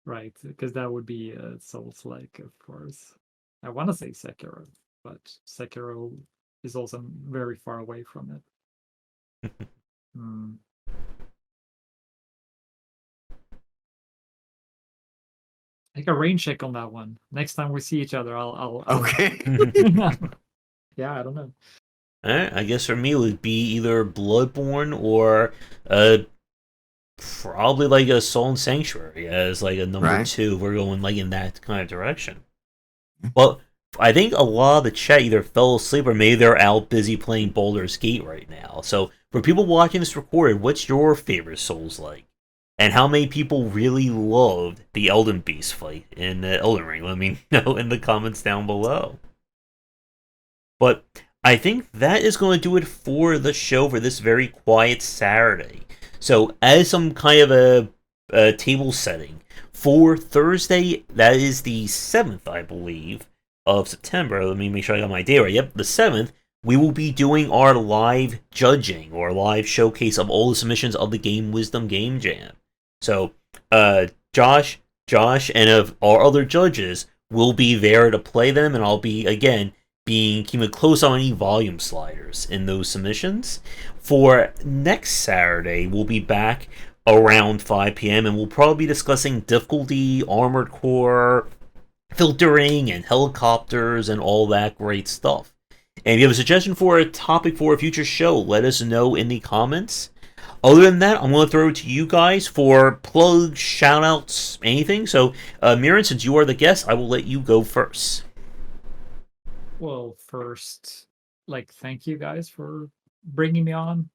Right, because that would be Souls-like, of course. I want to say Sekiro, but Sekiro is also very far away from it. Take a rain check on that one. Next time we see each other, I'll Okay. Yeah, I don't know. All right, I guess for me it would be either Bloodborne or probably like a Soul and Sanctuary as like a number Right. 2. We're going like in that kind of direction. Well, I think a lot of the chat either fell asleep or maybe they're out busy playing Baldur's Gate right now. So for people watching this recorded, what's your favorite Souls like? And how many people really loved the Elden Beast fight in the Elden Ring? Let me know in the comments down below. But I think that is going to do it for the show for this very quiet Saturday. So as some kind of a table setting, for Thursday, that is the 7th, I believe, of September. Let me make sure I got my day right. Yep, the 7th, we will be doing our live judging or live showcase of all the submissions of the Game Wisdom Game Jam. So, Josh, and of our other judges will be there to play them, and I'll be, again, keeping close on any volume sliders in those submissions. For next Saturday, we'll be back around 5 p.m. and we'll probably be discussing difficulty, armored core, filtering, and helicopters, and all that great stuff. And if you have a suggestion for a topic for a future show, let us know in the comments. Other than that, I'm going to throw it to you guys for plugs, shoutouts, anything. So, Miren, since you are the guest, I will let you go first. Well, first, thank you guys for bringing me on.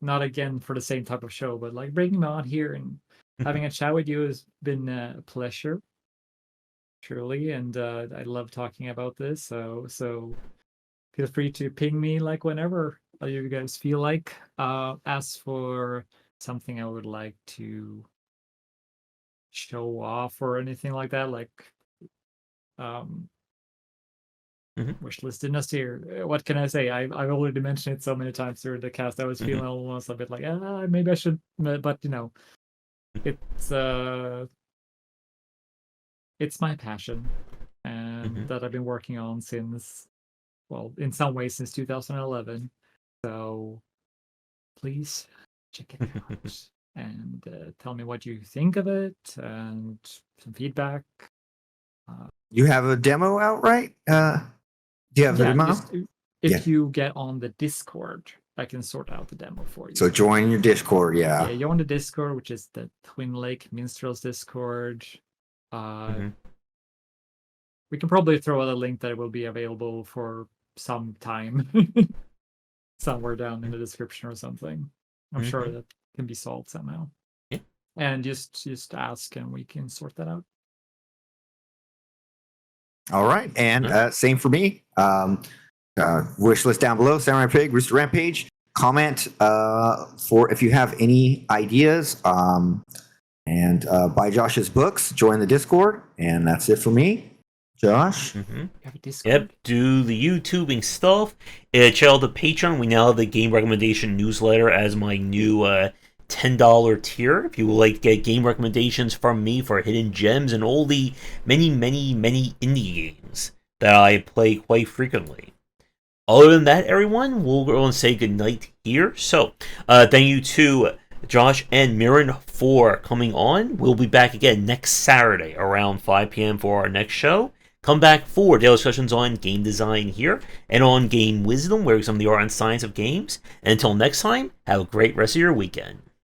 Not again for the same type of show, but bringing me on here and having a chat with you has been a pleasure, truly. And I love talking about this. So feel free to ping me whenever you guys feel like. As for something I would like to show off or anything like that, wish list in us here. What can I say? I've already mentioned it so many times through the cast. I was feeling almost a bit maybe I should, but it's my passion, and that I've been working on since, well, in some ways since 2011. So please check it out and tell me what you think of it and some feedback. You have a demo out, right? Do you have the demo? If you get on the Discord, I can sort out the demo for you. So join your Discord, yeah. Yeah, join the Discord, which is the Twin Lake Minstrels Discord. We can probably throw out a link that will be available for some time somewhere down in the description or something. I'm sure that can be solved somehow. Yeah. And just ask and we can sort that out. All right, and same for me. Wish list down below. Samurai Pig, Rooster Rampage. Comment for if you have any ideas. And buy Josh's books. Join the Discord, and that's it for me. Josh. You have a Discord? Yep, do the YouTubing stuff. Check out the Patreon. We now have the game recommendation newsletter as my new $10 tier. If you would like to get game recommendations from me for hidden gems and all the many, many, many indie games that I play quite frequently. Other than that, everyone, we'll go and say goodnight here. So, thank you to Josh and Miren for coming on. We'll be back again next Saturday around 5 p.m. for our next show. Come back for daily discussions on game design here and on Game Wisdom, where we some of the art and science of games. And until next time, have a great rest of your weekend.